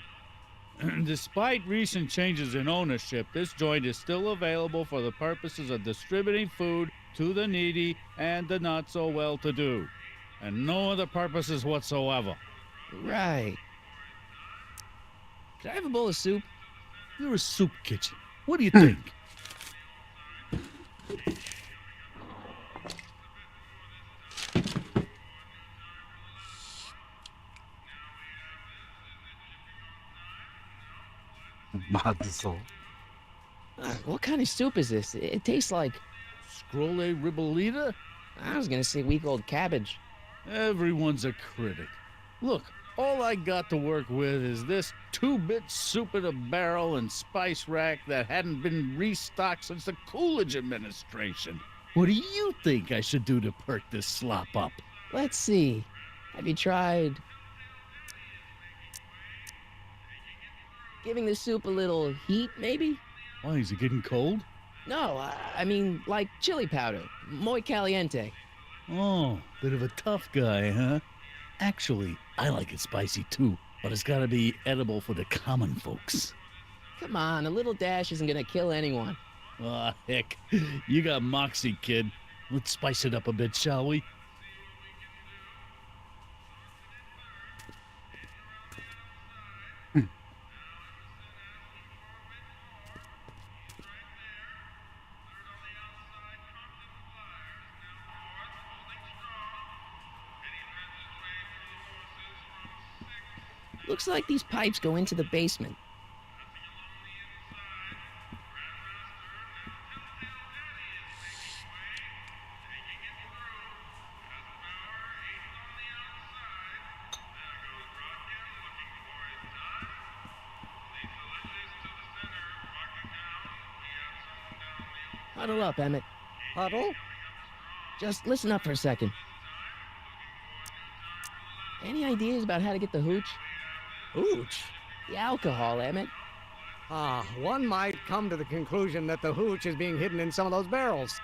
Despite recent changes in ownership, this joint is still available for the purposes of distributing food to the needy and the not-so-well-to-do, and no other purposes whatsoever. Right. Can I have a bowl of soup? You're a soup kitchen. What do you think? What kind of soup is this? It tastes like... Scrolle ribolita? I was gonna say week-old cabbage. Everyone's a critic. Look, all I got to work with is this 2-bit soup in a barrel and spice rack that hadn't been restocked since the Coolidge administration. What do you think I should do to perk this slop up? Let's see. Have you tried... giving the soup a little heat, maybe? Why, is it getting cold? No, I mean, like chili powder. Muy caliente. Oh, bit of a tough guy, huh? Actually, I like it spicy too, but it's gotta be edible for the common folks. Come on, a little dash isn't gonna kill anyone. Ah, heck. You got moxie, kid. Let's spice it up a bit, shall we? Looks like these pipes go into the basement. Huddle up, Emmett. Huddle? Just listen up for a second. Any ideas about how to get the hooch? Hooch? The alcohol, Emmett. One might come to the conclusion that the hooch is being hidden in some of those barrels.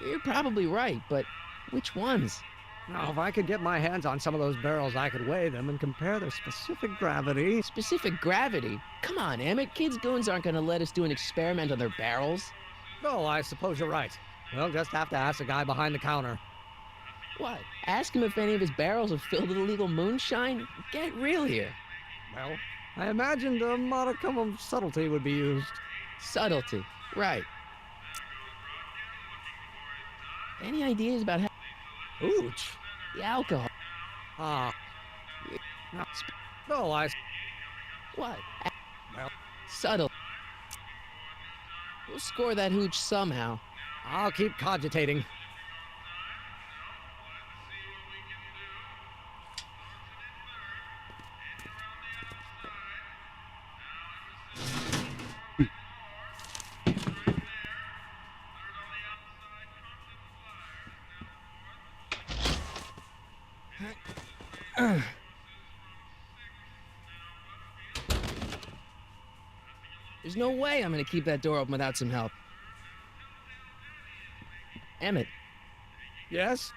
You're probably right, but which ones? Now, if I could get my hands on some of those barrels, I could weigh them and compare their specific gravity. Specific gravity? Come on, Emmett. Kids' goons aren't going to let us do an experiment on their barrels. Oh, I suppose you're right. We'll just have to ask the guy behind the counter. What? Ask him if any of his barrels are filled with illegal moonshine? Get real here. Well, I imagined a modicum of subtlety would be used. Subtlety, right. Any ideas about how... Hooch? The alcohol. No, I... What? Well... Subtle. We'll score that hooch somehow. I'll keep cogitating. There's no way I'm gonna keep that door open without some help. Emmett. Yes?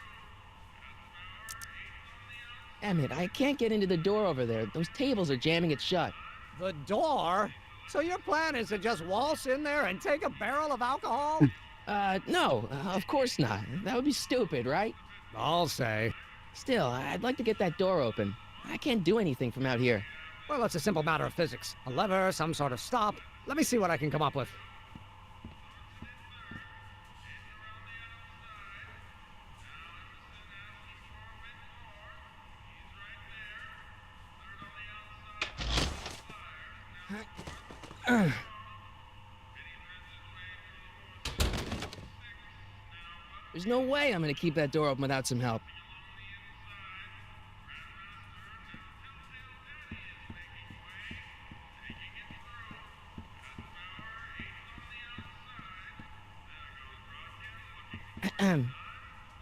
Emmett, I can't get into the door over there. Those tables are jamming it shut. The door? So your plan is to just waltz in there and take a barrel of alcohol? No, of course not. That would be stupid, right? I'll say. Still, I'd like to get that door open. I can't do anything from out here. Well, it's a simple matter of physics. A lever, some sort of stop. Let me see what I can come up with. There's no way I'm gonna keep that door open without some help.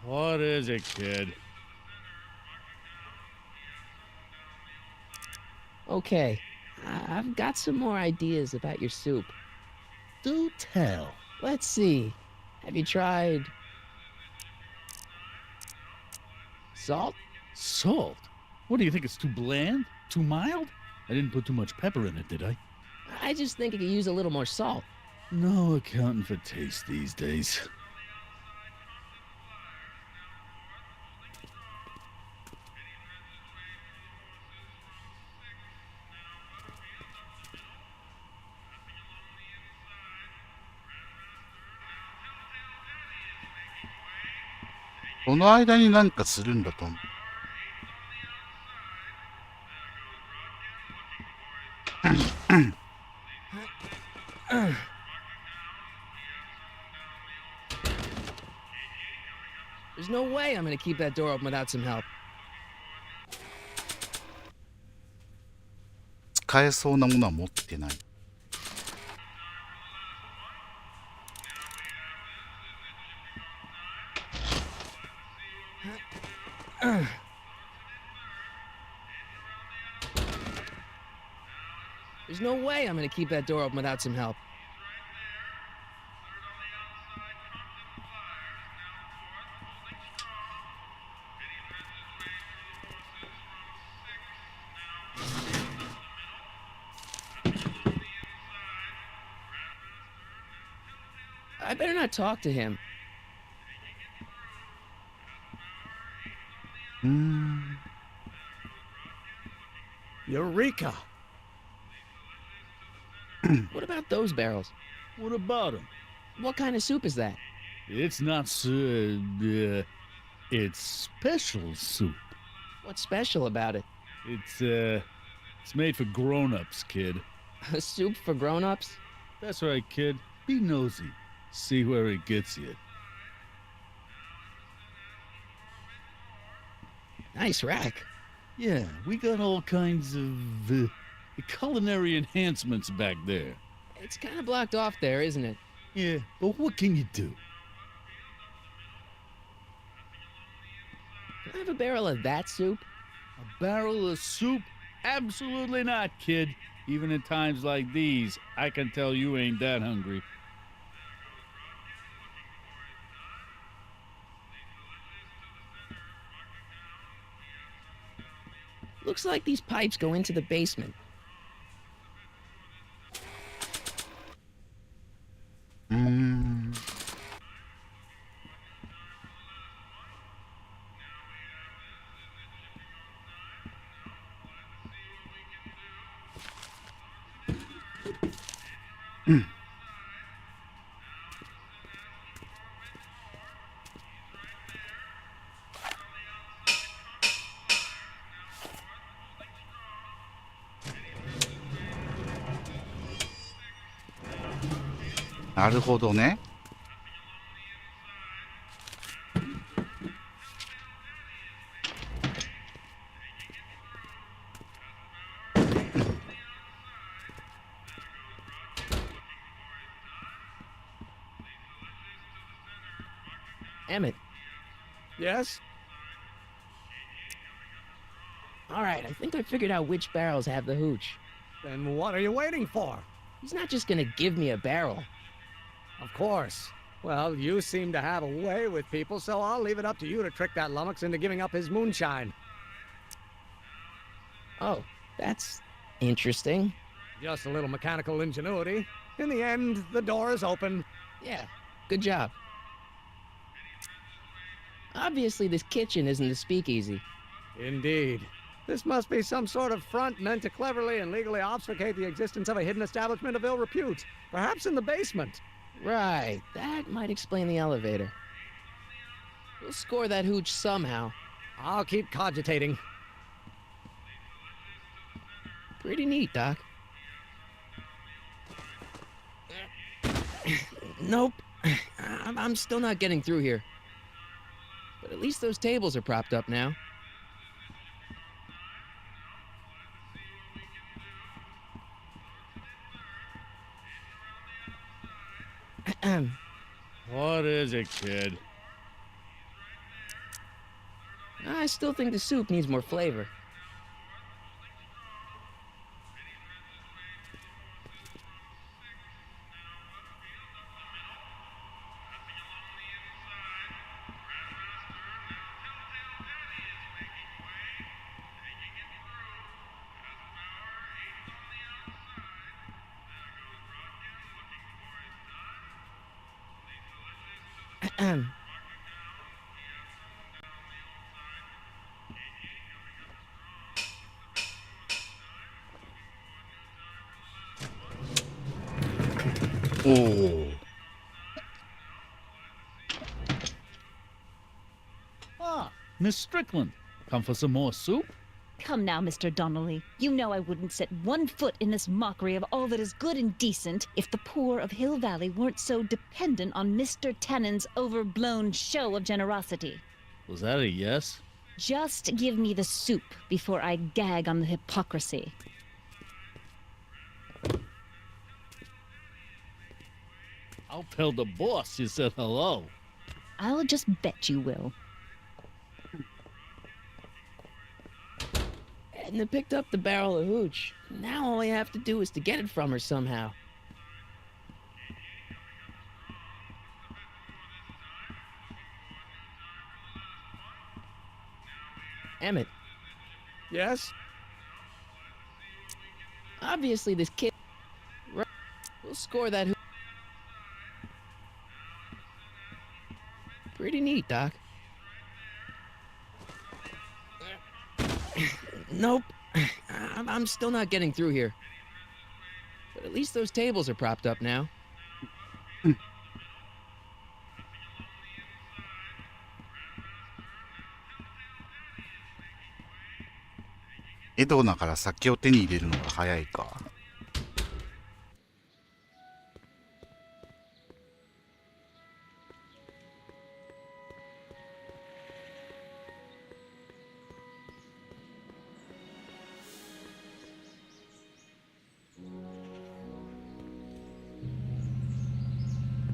What is it, kid? Okay, I've got some more ideas about your soup. Do tell. Let's see. Have you tried salt? Salt? What do you think? It's too bland? Too mild? I didn't put too much pepper in it, did I? I just think it could use a little more salt. No accounting for taste these days. "この間になんかするんだと思う。There's no way I'm gonna keep that door open without some help. 使えそうなものは持ってない。There's no way I'm gonna keep that door open without some help. I better not talk to him. Eureka! What about those barrels? What about them? What kind of soup is that? It's not it's special soup. What's special about it? It's made for grown-ups, kid. A soup for grown-ups? That's right, kid. Be nosy. See where it gets you. Nice rack. Yeah, we got all kinds of culinary enhancements back there. It's kind of blocked off there, isn't it? Yeah, but what can you do? Can I have a barrel of that soup? A barrel of soup? Absolutely not, kid. Even in times like these, I can tell you ain't that hungry. Looks like these pipes go into the basement. Mm. なるほどね。Emmett. Yes? All right, I think I figured out which barrels have the hooch. Then what are you waiting for? He's not just gonna give me a barrel. Of course. Well, you seem to have a way with people, so I'll leave it up to you to trick that lummox into giving up his moonshine. Oh, that's interesting. Just a little mechanical ingenuity. In the end, the door is open. Yeah, good job. Obviously, this kitchen isn't the speakeasy. Indeed. This must be some sort of front meant to cleverly and legally obfuscate the existence of a hidden establishment of ill repute. Perhaps in the basement. Right, that might explain the elevator. We'll score that hooch somehow. I'll keep cogitating. Pretty neat, Doc. Nope. I'm still not getting through here. But at least those tables are propped up now. What is it, kid? I still think the soup needs more flavor. Oh. Ah, Miss Strickland. Come for some more soup? Come now, Mr. Donnelly. You know I wouldn't set one foot in this mockery of all that is good and decent if the poor of Hill Valley weren't so dependent on Mr. Tennant's overblown show of generosity. Was that a yes? Just give me the soup before I gag on the hypocrisy. I'll tell the boss you said hello. I'll just bet you will. Edna picked up the barrel of hooch. Now all I have to do is to get it from her somehow. Emmett. Yes? Obviously this kid... We'll score that hooch. Pretty neat, Doc. Nope. I'm still not getting through here. But at least those tables are propped up now. エドナから酒を手に入れるのが早いか。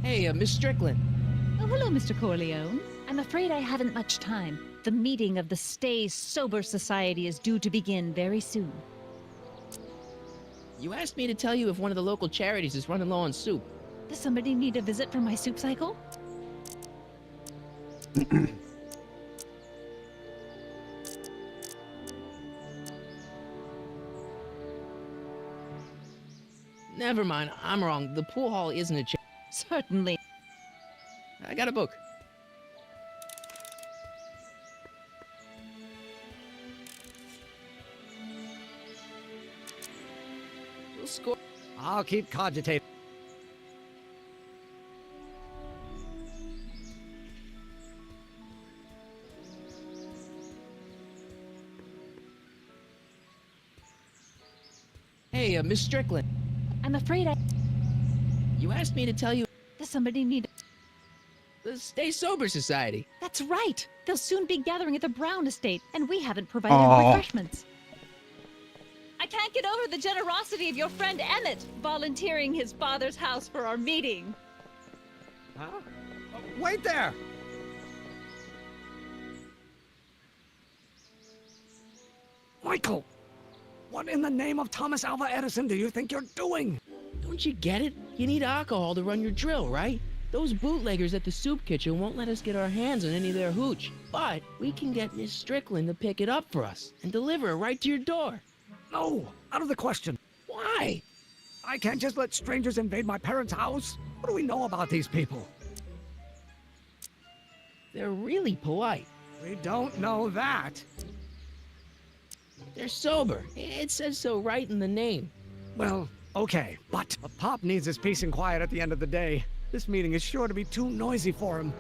Hey, Miss Strickland. Oh, hello, Mr. Corleone. I'm afraid I haven't much time. The meeting of the Stay Sober Society is due to begin very soon. You asked me to tell you if one of the local charities is running low on soup. Does somebody need a visit from my soup cycle? Never mind, I'm wrong. The pool hall isn't a charity. Certainly. I got a book. We'll score. I'll keep cogitating. Hey, Miss Strickland. I'm afraid You asked me to tell you... Does somebody need... The Stay Sober Society. That's right! They'll soon be gathering at the Brown estate, and we haven't provided refreshments. I can't get over the generosity of your friend Emmett, volunteering his father's house for our meeting. Huh? Wait there! Michael! What in the name of Thomas Alva Edison do you think you're doing? Don't you get it? You need alcohol to run your drill, right? Those bootleggers at the soup kitchen won't let us get our hands on any of their hooch. But we can get Miss Strickland to pick it up for us and deliver it right to your door. No, out of the question. Why? I can't just let strangers invade my parents' house. What do we know about these people? They're really polite. We don't know that. They're sober. It says so right in the name. Well, okay, but Pop needs his peace and quiet at the end of the day. This meeting is sure to be too noisy for him.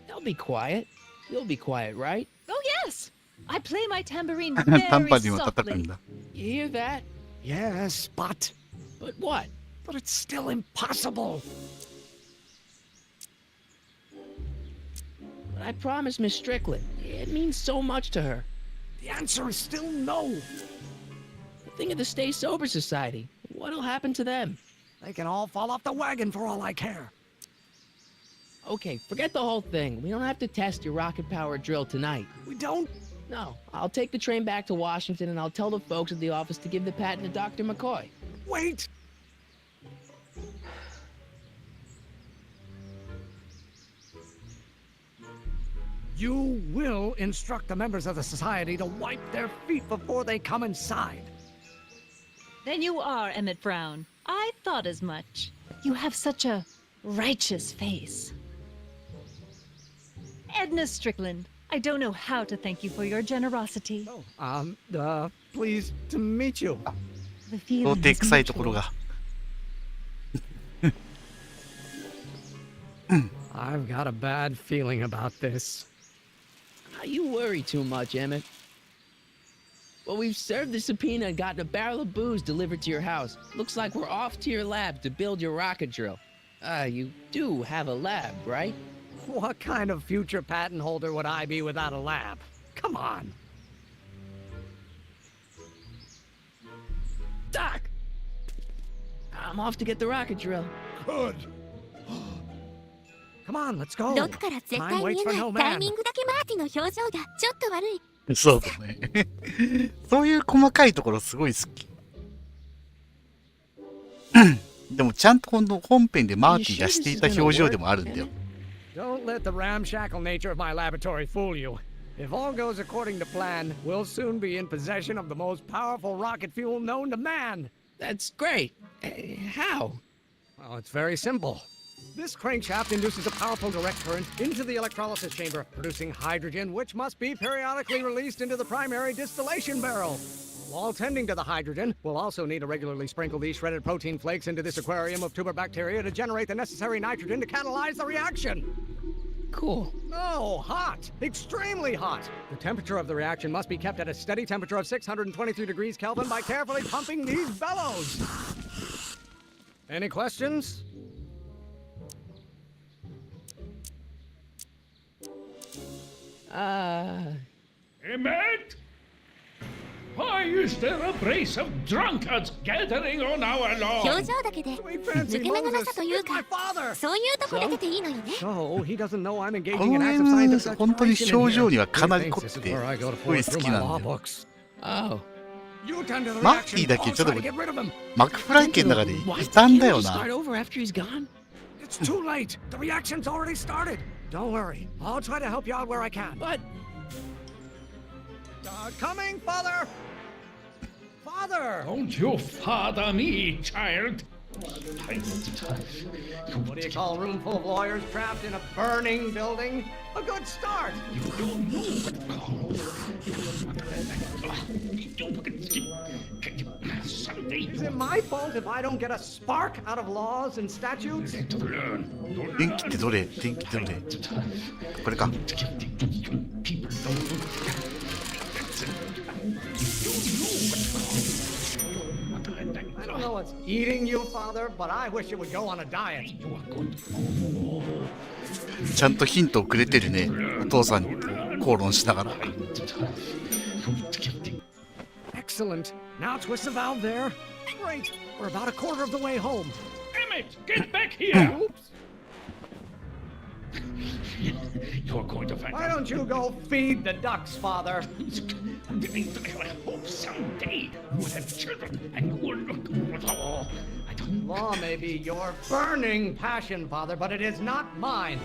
They'll be quiet. You'll be quiet, right? Oh, yes! I play my tambourine very タンパにも叩くん softly. だ。 You hear that? Yes, but But what? but it's still impossible. But I promised Miss Strickland. It means so much to her. The answer is still no. Think of the Stay Sober Society. What'll happen to them? They can all fall off the wagon for all I care. Okay, forget the whole thing. We don't have to test your rocket-powered drill tonight. We don't? No, I'll take the train back to Washington and I'll tell the folks at the office to give the patent to Dr. McCoy. Wait! You will instruct the members of the society to wipe their feet before they come inside. Then you are Emmett Brown. I thought as much. You have such a righteous face. Edna Strickland, I don't know how to thank you for your generosity. Pleased to meet you. The 童 feeling 貞 is 臭いところ mutual. が。 I've got a bad feeling about this. You worry too much, Emmett. Well, we've served the subpoena and gotten a barrel of booze delivered to your house. Looks like we're off to your lab to build your rocket drill. You do have a lab, right? What kind of future patent holder would I be without a lab? Come on. Doc! I'm off to get the rocket drill. Good. Come on, let's go. ドクから絶対 Time 見 waits え for ない no タイ man. ミングだけマーティの表情がちょっと悪い。そうだね。そういう細かいところすごい好き。でもちゃんと本編でマーティがしていた表情でもあるんだよ。 Don't let the ramshackle nature of my laboratory fool you. If all goes according to plan, we'll soon be in possession of the most powerful rocket fuel known to man. That's great. How? Well, it's very simple. This crankshaft induces a powerful direct current into the electrolysis chamber, producing hydrogen, which must be periodically released into the primary distillation barrel. While tending to the hydrogen, we'll also need to regularly sprinkle these shredded protein flakes into this aquarium of tuber bacteria to generate the necessary nitrogen to catalyze the reaction. Cool. No, hot. Extremely hot. The temperature of the reaction must be kept at a steady temperature of 623 degrees Kelvin by carefully pumping these bellows. Any questions? Emmett? Why is there a brace of drunkards gathering on our lawn? 表情だけで抜け目のなさというか、そういうとこだけでいいのよね。 So he doesn't know I'm こ engaging の in ゲ acts ー of ム scientific 本当に exploration in 表情 here. にはかなり He 凝 thinks っ this is て where I go to すごい pour 好 through き my なん law だよ。 books. Oh. You tend to the マーティ reaction. だけ I'll ちょっと try to get rid of him. マクフライ県の中で What? 異端だ Can't よ we な。 start over after he's gone? It's too late. The reaction's already started. Don't worry. I'll try to help you out where I can. But Coming, father! Father! Don't you father me, child. What do you call a room full of lawyers trapped in a burning building? A good start! You don't know what Is it my fault if I don't get a spark out of laws and statutes? 電気ってどれ？電気ってどれ？これか。 I don't know what's eating you, father, but I wish you would go on a diet. ちゃんとヒントをくれてるね。お父さんと口論しながら。 Excellent. Now twist the valve there. Great. We're about a quarter of the way home. Emmett, get back here! Oops. You're going to find Why don't you go feed the ducks, Father? I hope someday you will have children and you will look. I don't. Law may be your burning passion, Father, but it is not mine.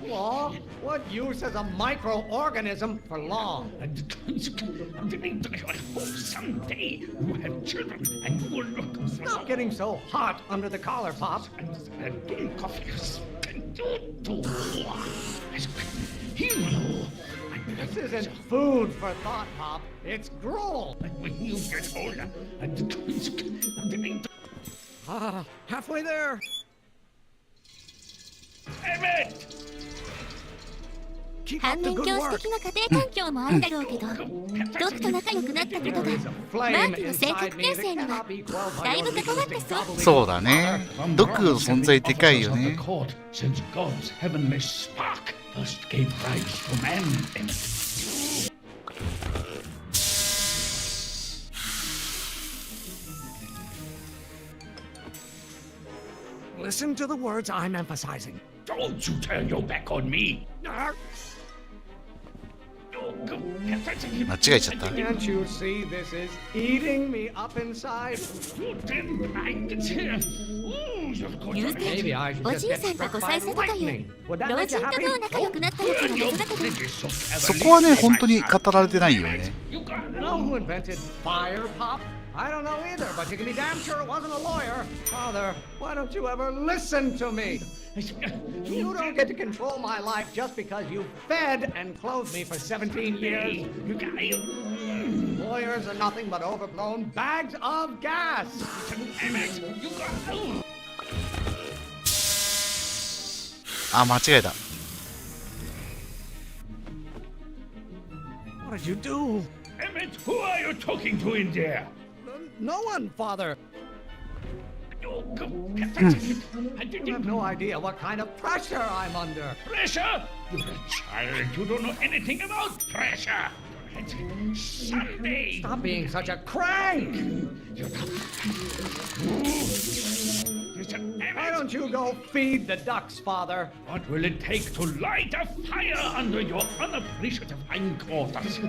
Law? What use is a microorganism for law? I hope someday you will have children and you will look. Stop getting so hot under the collar, Pop. And drink coffee. This isn't food for thought, Pop. It's gruel. When you get older, Halfway there. Emmett! 反面教師的な家庭環境もあるだろうけど、ドクと仲良くなったことがマーティの性格形成にはだいぶ関わってそう。そうだね。ドクの存在でかいよね。Since God's heavenly spark first gave rise to man, Emmett. Listen to the words I'm emphasizing. Don't you turn your back on me. 間違えちゃった。 Can't you see this is eating me up inside? 言うて、おじいさんと5歳差という老人とどう仲良くなったのかが謎だけど、そこはね、本当に語られてないよね。Know who invented fire, Pop? I don't know either, but you can be damn sure it wasn't a lawyer. Father, why don't you ever listen to me? You don't get to control my life just because you fed and clothed me for 17 years. Lawyers are nothing but overblown bags of gas. Emmett, あ、間違えた。 What did you do? Emmett, who are you talking to in there? No one, Father. You have no idea what kind of pressure I'm under. Pressure? You're a child. You don't know anything about pressure. Someday. Stop being such a crank. Why don't you go feed the ducks, Father? What will it take to light a fire under your unappreciative hindquarters?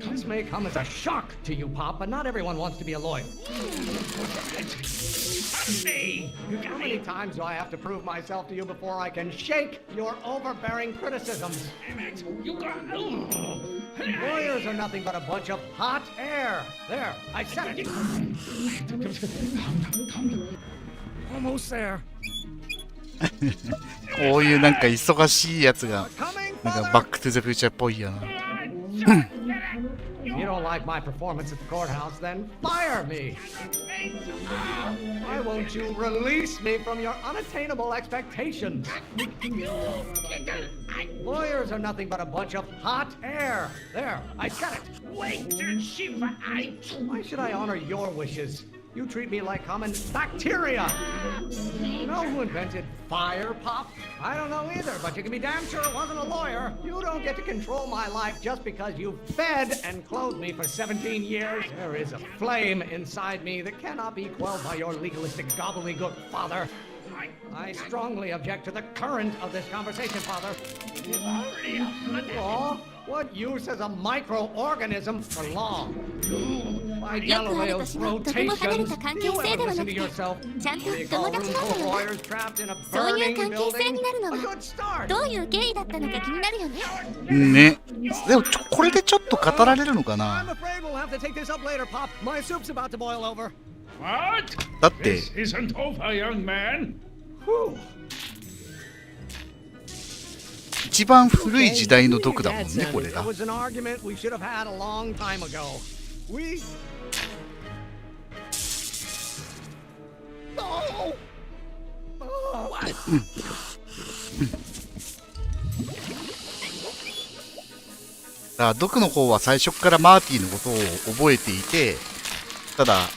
This may come as a shock to you, Pop, but not everyone wants to be a lawyer. Someday. How many times do I have to prove myself to you before I can shake your overbearing criticisms? Emmett, you got. Lawyers are nothing but a bunch of hot air. There, I said it. Almost there. こういうなんか忙しいやつがなんかバックトゥザフューチャーっぽいよな。If you don't like my performance at the courthouse, then fire me. Why won't you release me from your unattainable expectations? Lawyers are nothing but a bunch of hot air. There, I said it. Wait till Shiva I. Why should I honor your wishes? You treat me like common bacteria. You know who invented fire, Pop? I don't know either, but you can be damn sure it wasn't a lawyer. You don't get to control my life just because you fed and clothed me for 17 years. There is a flame inside me that cannot be quelled by your legalistic gobbledygook, Father. I strongly object to the current of this conversation, Father. Law? What use is a microorganism for law? By Galileo's rotations, you ever listen to yourself? Recall room full of lawyers trapped in a burning building? A good start. どういう経緯だったのか気になるよね。ね。でもこれでちょっと語られるのか I'm な。 afraid we'll have to take this up later, Pop. My soup's about to boil over. What? だって This isn't over, young man. Whew. 一番古い時代の毒だもんね、これ It が。 was an argument we should have had a long time ago. We... No! What? だから毒の方は最初からマーティのことを覚えていて、ただ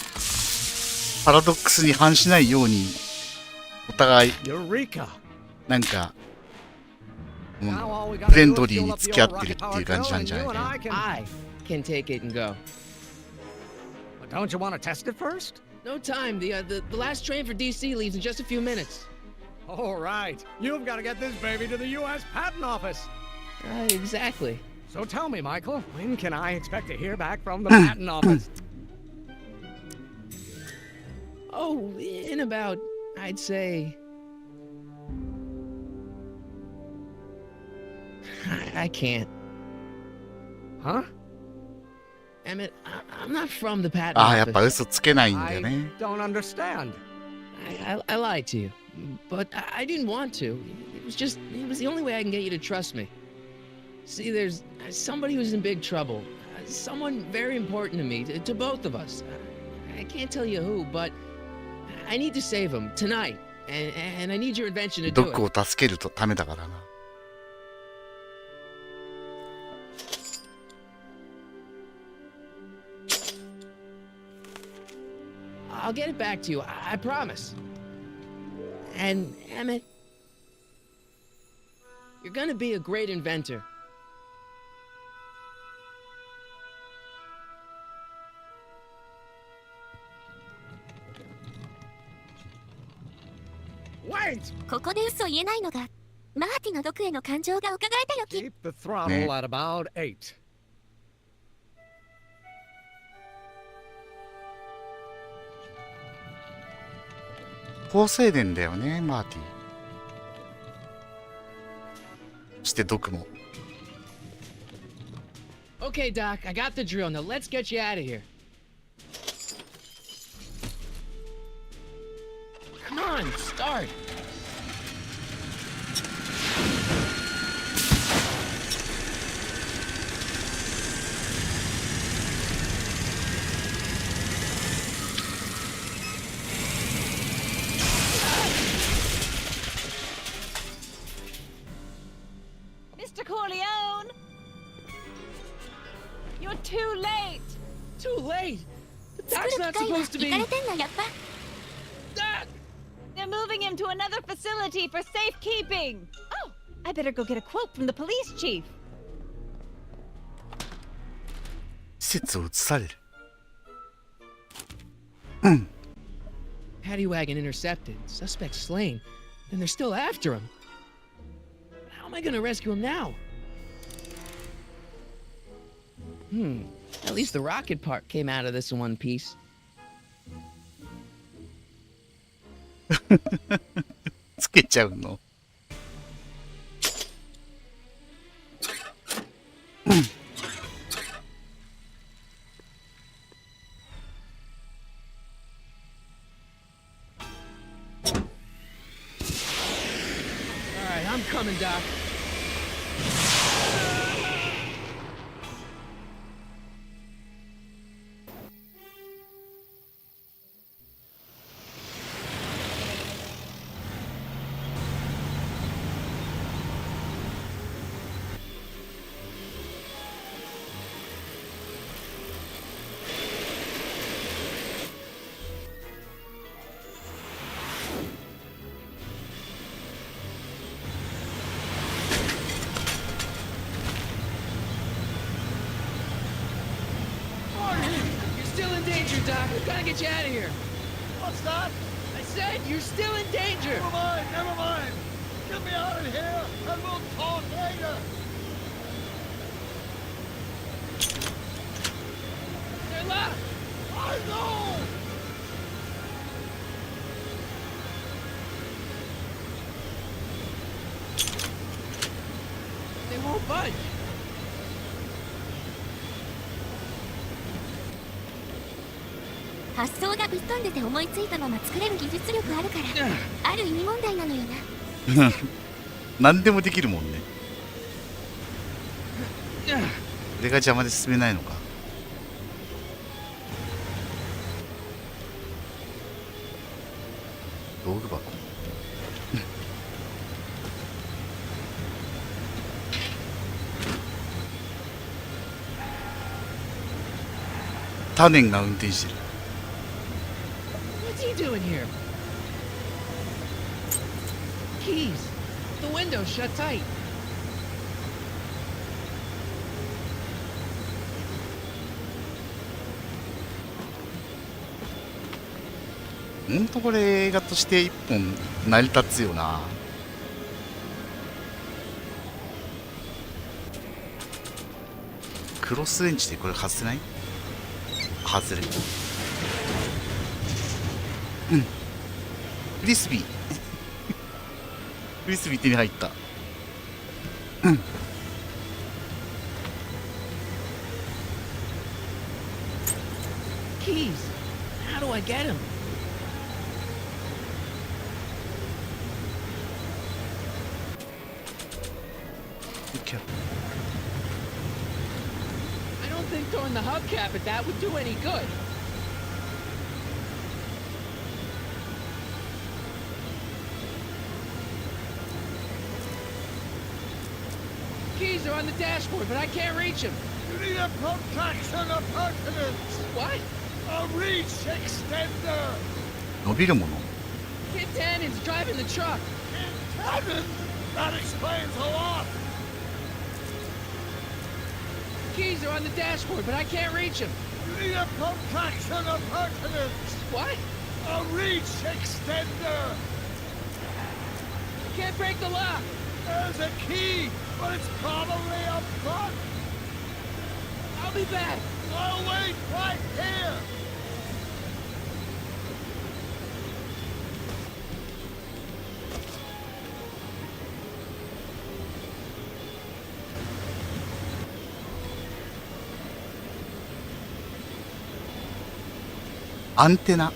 パラドックスに反しないようにお互いなんか、フレンドリーに付き合ってるっていう感じなんじゃないかな。 I can take it and go. Don't you want to test it first? No time. The last train for DC leaves in just a few minutes. All right. You've got to get this baby to the U.S. Patent Office. Exactly. So tell me, Michael, when can I expect to hear back from the Patent Office? Oh, in about, I'd say... I can't. Huh? Emmett, I'm not from the patent ああ、やっ office. ぱ嘘つけないんだよ I ね。 don't understand. I lied to you, but I didn't want to. It was the only way I can get you to trust me. See, there's somebody who's in big trouble. Someone very important to me, to both of us. I can't tell you who, but I need to save him tonight, and I need your invention to ド do ック it. を助けるためだからな。I'll get it back to you, I promise. And Emmett, you're gonna be a great inventor. Wait! ここで嘘を言えないのがマーティの毒への感情が伺えたよき。 Keep the throttle at about 8. 好青年だよね、マーティ。そしてドクも。 Okay, Doc, I got the drill. Now let's get you out of here. Come on, start. Mr. Corleone! You're too late! Too late? The 作 doc's る not 機械は supposed to 行かれ be... てんのやっぱ。 They're moving him to another facility for safekeeping! Oh, I better go get a quote from the police chief. 施設を移される。 Paddy wagon intercepted. Suspect slain. And they're still after him. How am I gonna rescue him now? At least the rocket part came out of this in one piece. つけちゃうの。Alright, I'm coming, Doc. You're still in danger, Doc. We've got to get you out of here. What's that? I said you're still in danger. Never mind, never mind. Get me out of here, and we'll talk later. They're locked. I know! They won't budge. 発想がぶっ飛んでて思いついたまま作れる技術力あるからある意味問題なのよな。何でもできるもんね。これが邪魔で進めないのか。道具箱。タネンが運転してる。 What's he doing here? Keys. The window's shut tight. ほんとこれ映画として一本成り立つよな。クロスレンチでこれ外せない？外れる。うん。フリスビー。フリスビー手に入った。うん。Keys. How do I get him? I don't think throwing the hubcap at that would do any good. Keys are on the dashboard, but I can't reach him. You need a protraction appurtenance. What? A reach extender. 伸びるもの。 Kid Tannen's driving the truck. Tannen? That explains a lot. Keys are on the dashboard, but I can't reach him. You need a protraction appurtenance. What? A reach extender. I can't break the lock. There's a key, but it's probably up front. I'll be back. I'll wait right here. Antenna.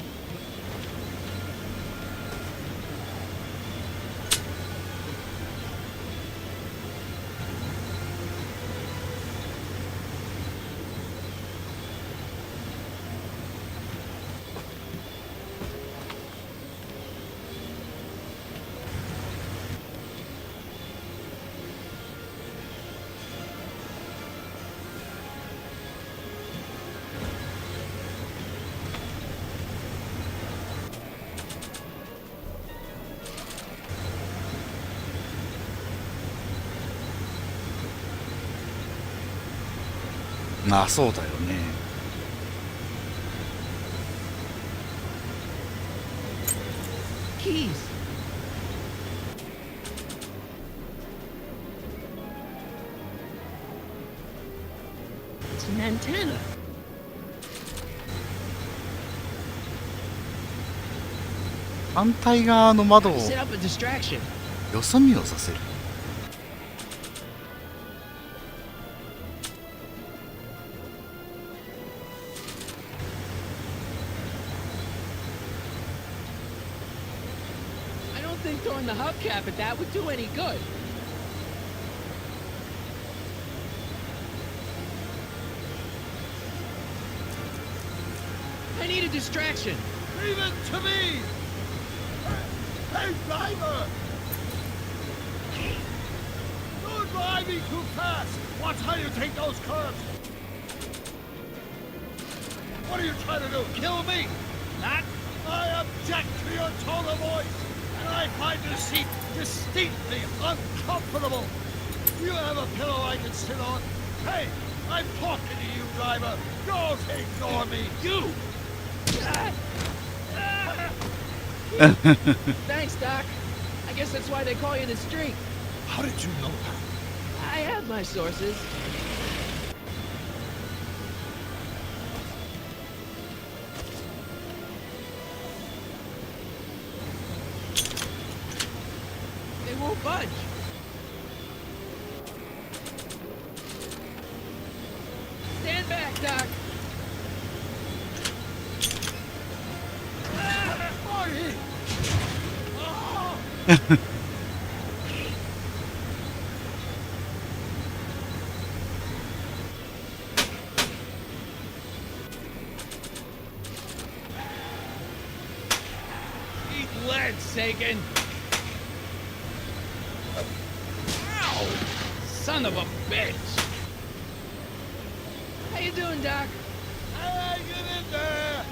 まあそうだよね。Keys. It's an antenna. 反対側の窓を Set up a distraction. よそ見をさせる。I don't think throwing the hubcap at that would do any good. I need a distraction. Leave it to me. Hey, driver! Don't drive me too fast. Watch how you take those curves. What are you trying to do? Kill me? Not? I object to your tone of voice, and I find this seat distinctly uncomfortable. Do you have a pillow I can sit on? Hey, I'm talking to you, driver. Don't ignore me. You! Thanks, Doc. I guess that's why they call you the Streak. How did you know that? I have my sources. They won't budge. Stand back, Doc. Marty! Eat lead, Sagan! Ow! Son of a bitch! How you doing, Doc? Hey, get in there!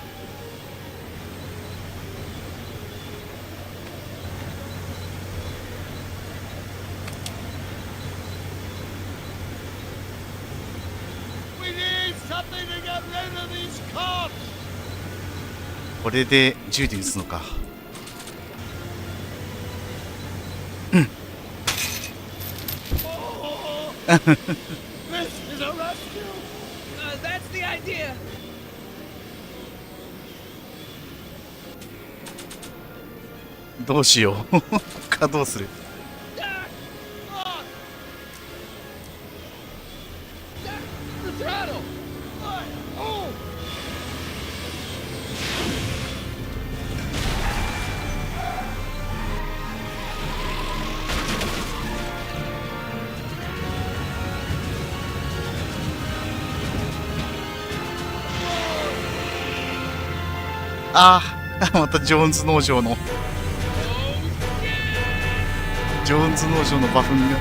We need something to get rid of these cops! これで銃で撃つのか。This is a rescue! That's the idea. どうしよう。かどうする。The throttle. Oh. Oh. ああ、またジョーンズ農場のジョーンズ農場の馬糞が。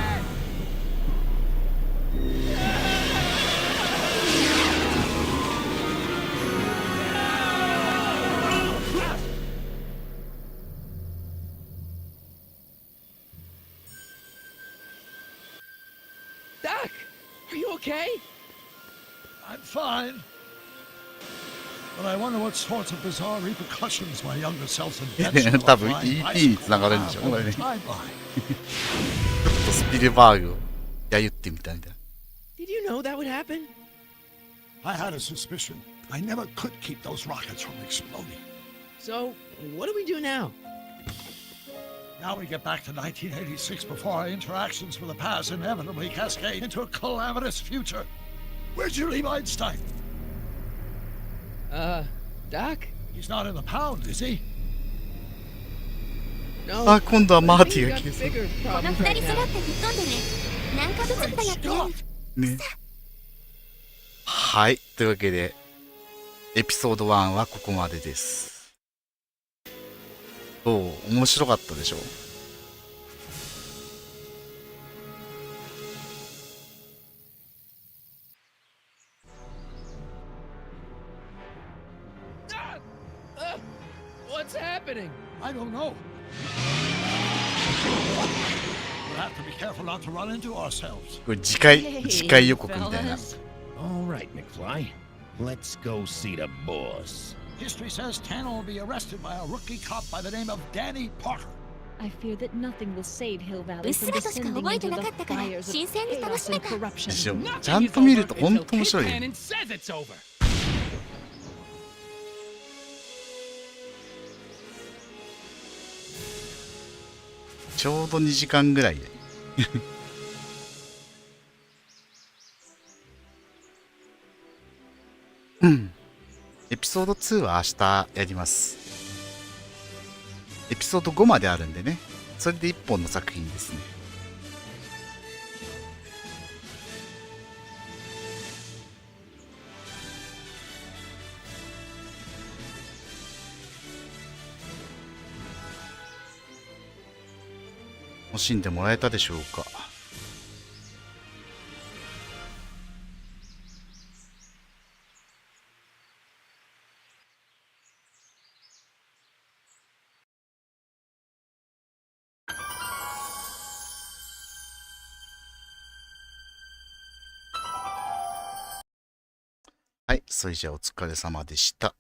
Doc, are you okay? I'm fine. But I wonder what sorts of bizarre repercussions my younger self's invention 多分 will find EP に繋がるんでしょ、これね。ちょ timeline. っとスピルバーグをやゆってみたみたいな。Did you know that would happen? I had a suspicion. I never could keep those rockets from exploding. So, what do we do now? Now we get back to 1986 before our interactions with the past inevitably cascade into a calamitous future. Where'd you leave Einstein? Doc? He's not in the pound, is he? No. あ、今度はマーティ He's が got 消えそう。 bigger この problems 二 right 人揃 now. って吹っ飛んでね。何かずつかやってやる。ね。はい。というわけで、エピソード1はここまでです。どう？面白かったでしょう？What's happening? I don't know. We'll have to be careful not to run into ourselves. これ次回予告みたいな。 All right, McFly. Let's go see the boss. History says Tanner will be arrested by a rookie cop by the name of Danny Parker. I fear that nothing will save Hill う Valley っす from らとしか descending 覚えて into なか the ったから fires of 新鮮に楽 chaos しめ and た。 corruption. でしょ。ちゃんと見ると本当面白いよ。 Cannon says it's over. ちょうど2時間ぐらいで。うん。エピソード2は明日やります。エピソード5まであるんでね。それで1本の作品ですね。楽しんでもらえたでしょうか。はい、それじゃあお疲れ様でした。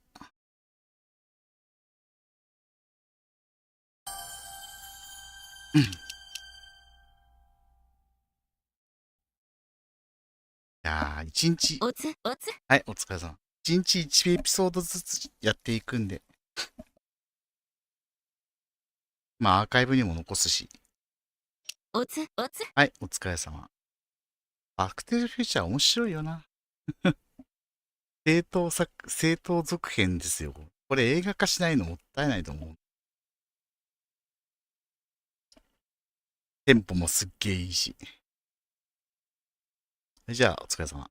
いやー、一日、おつおつ。はい、お疲れ様。一日1エピソードずつやっていくんで。まあ、アーカイブにも残すし。おつおつ。はい、お疲れ様。バックテルフューチャー面白いよな。正当続編ですよ。これ映画化しないのもったいないと思う。テンポもすっげえいいし。じゃあ、お疲れ様。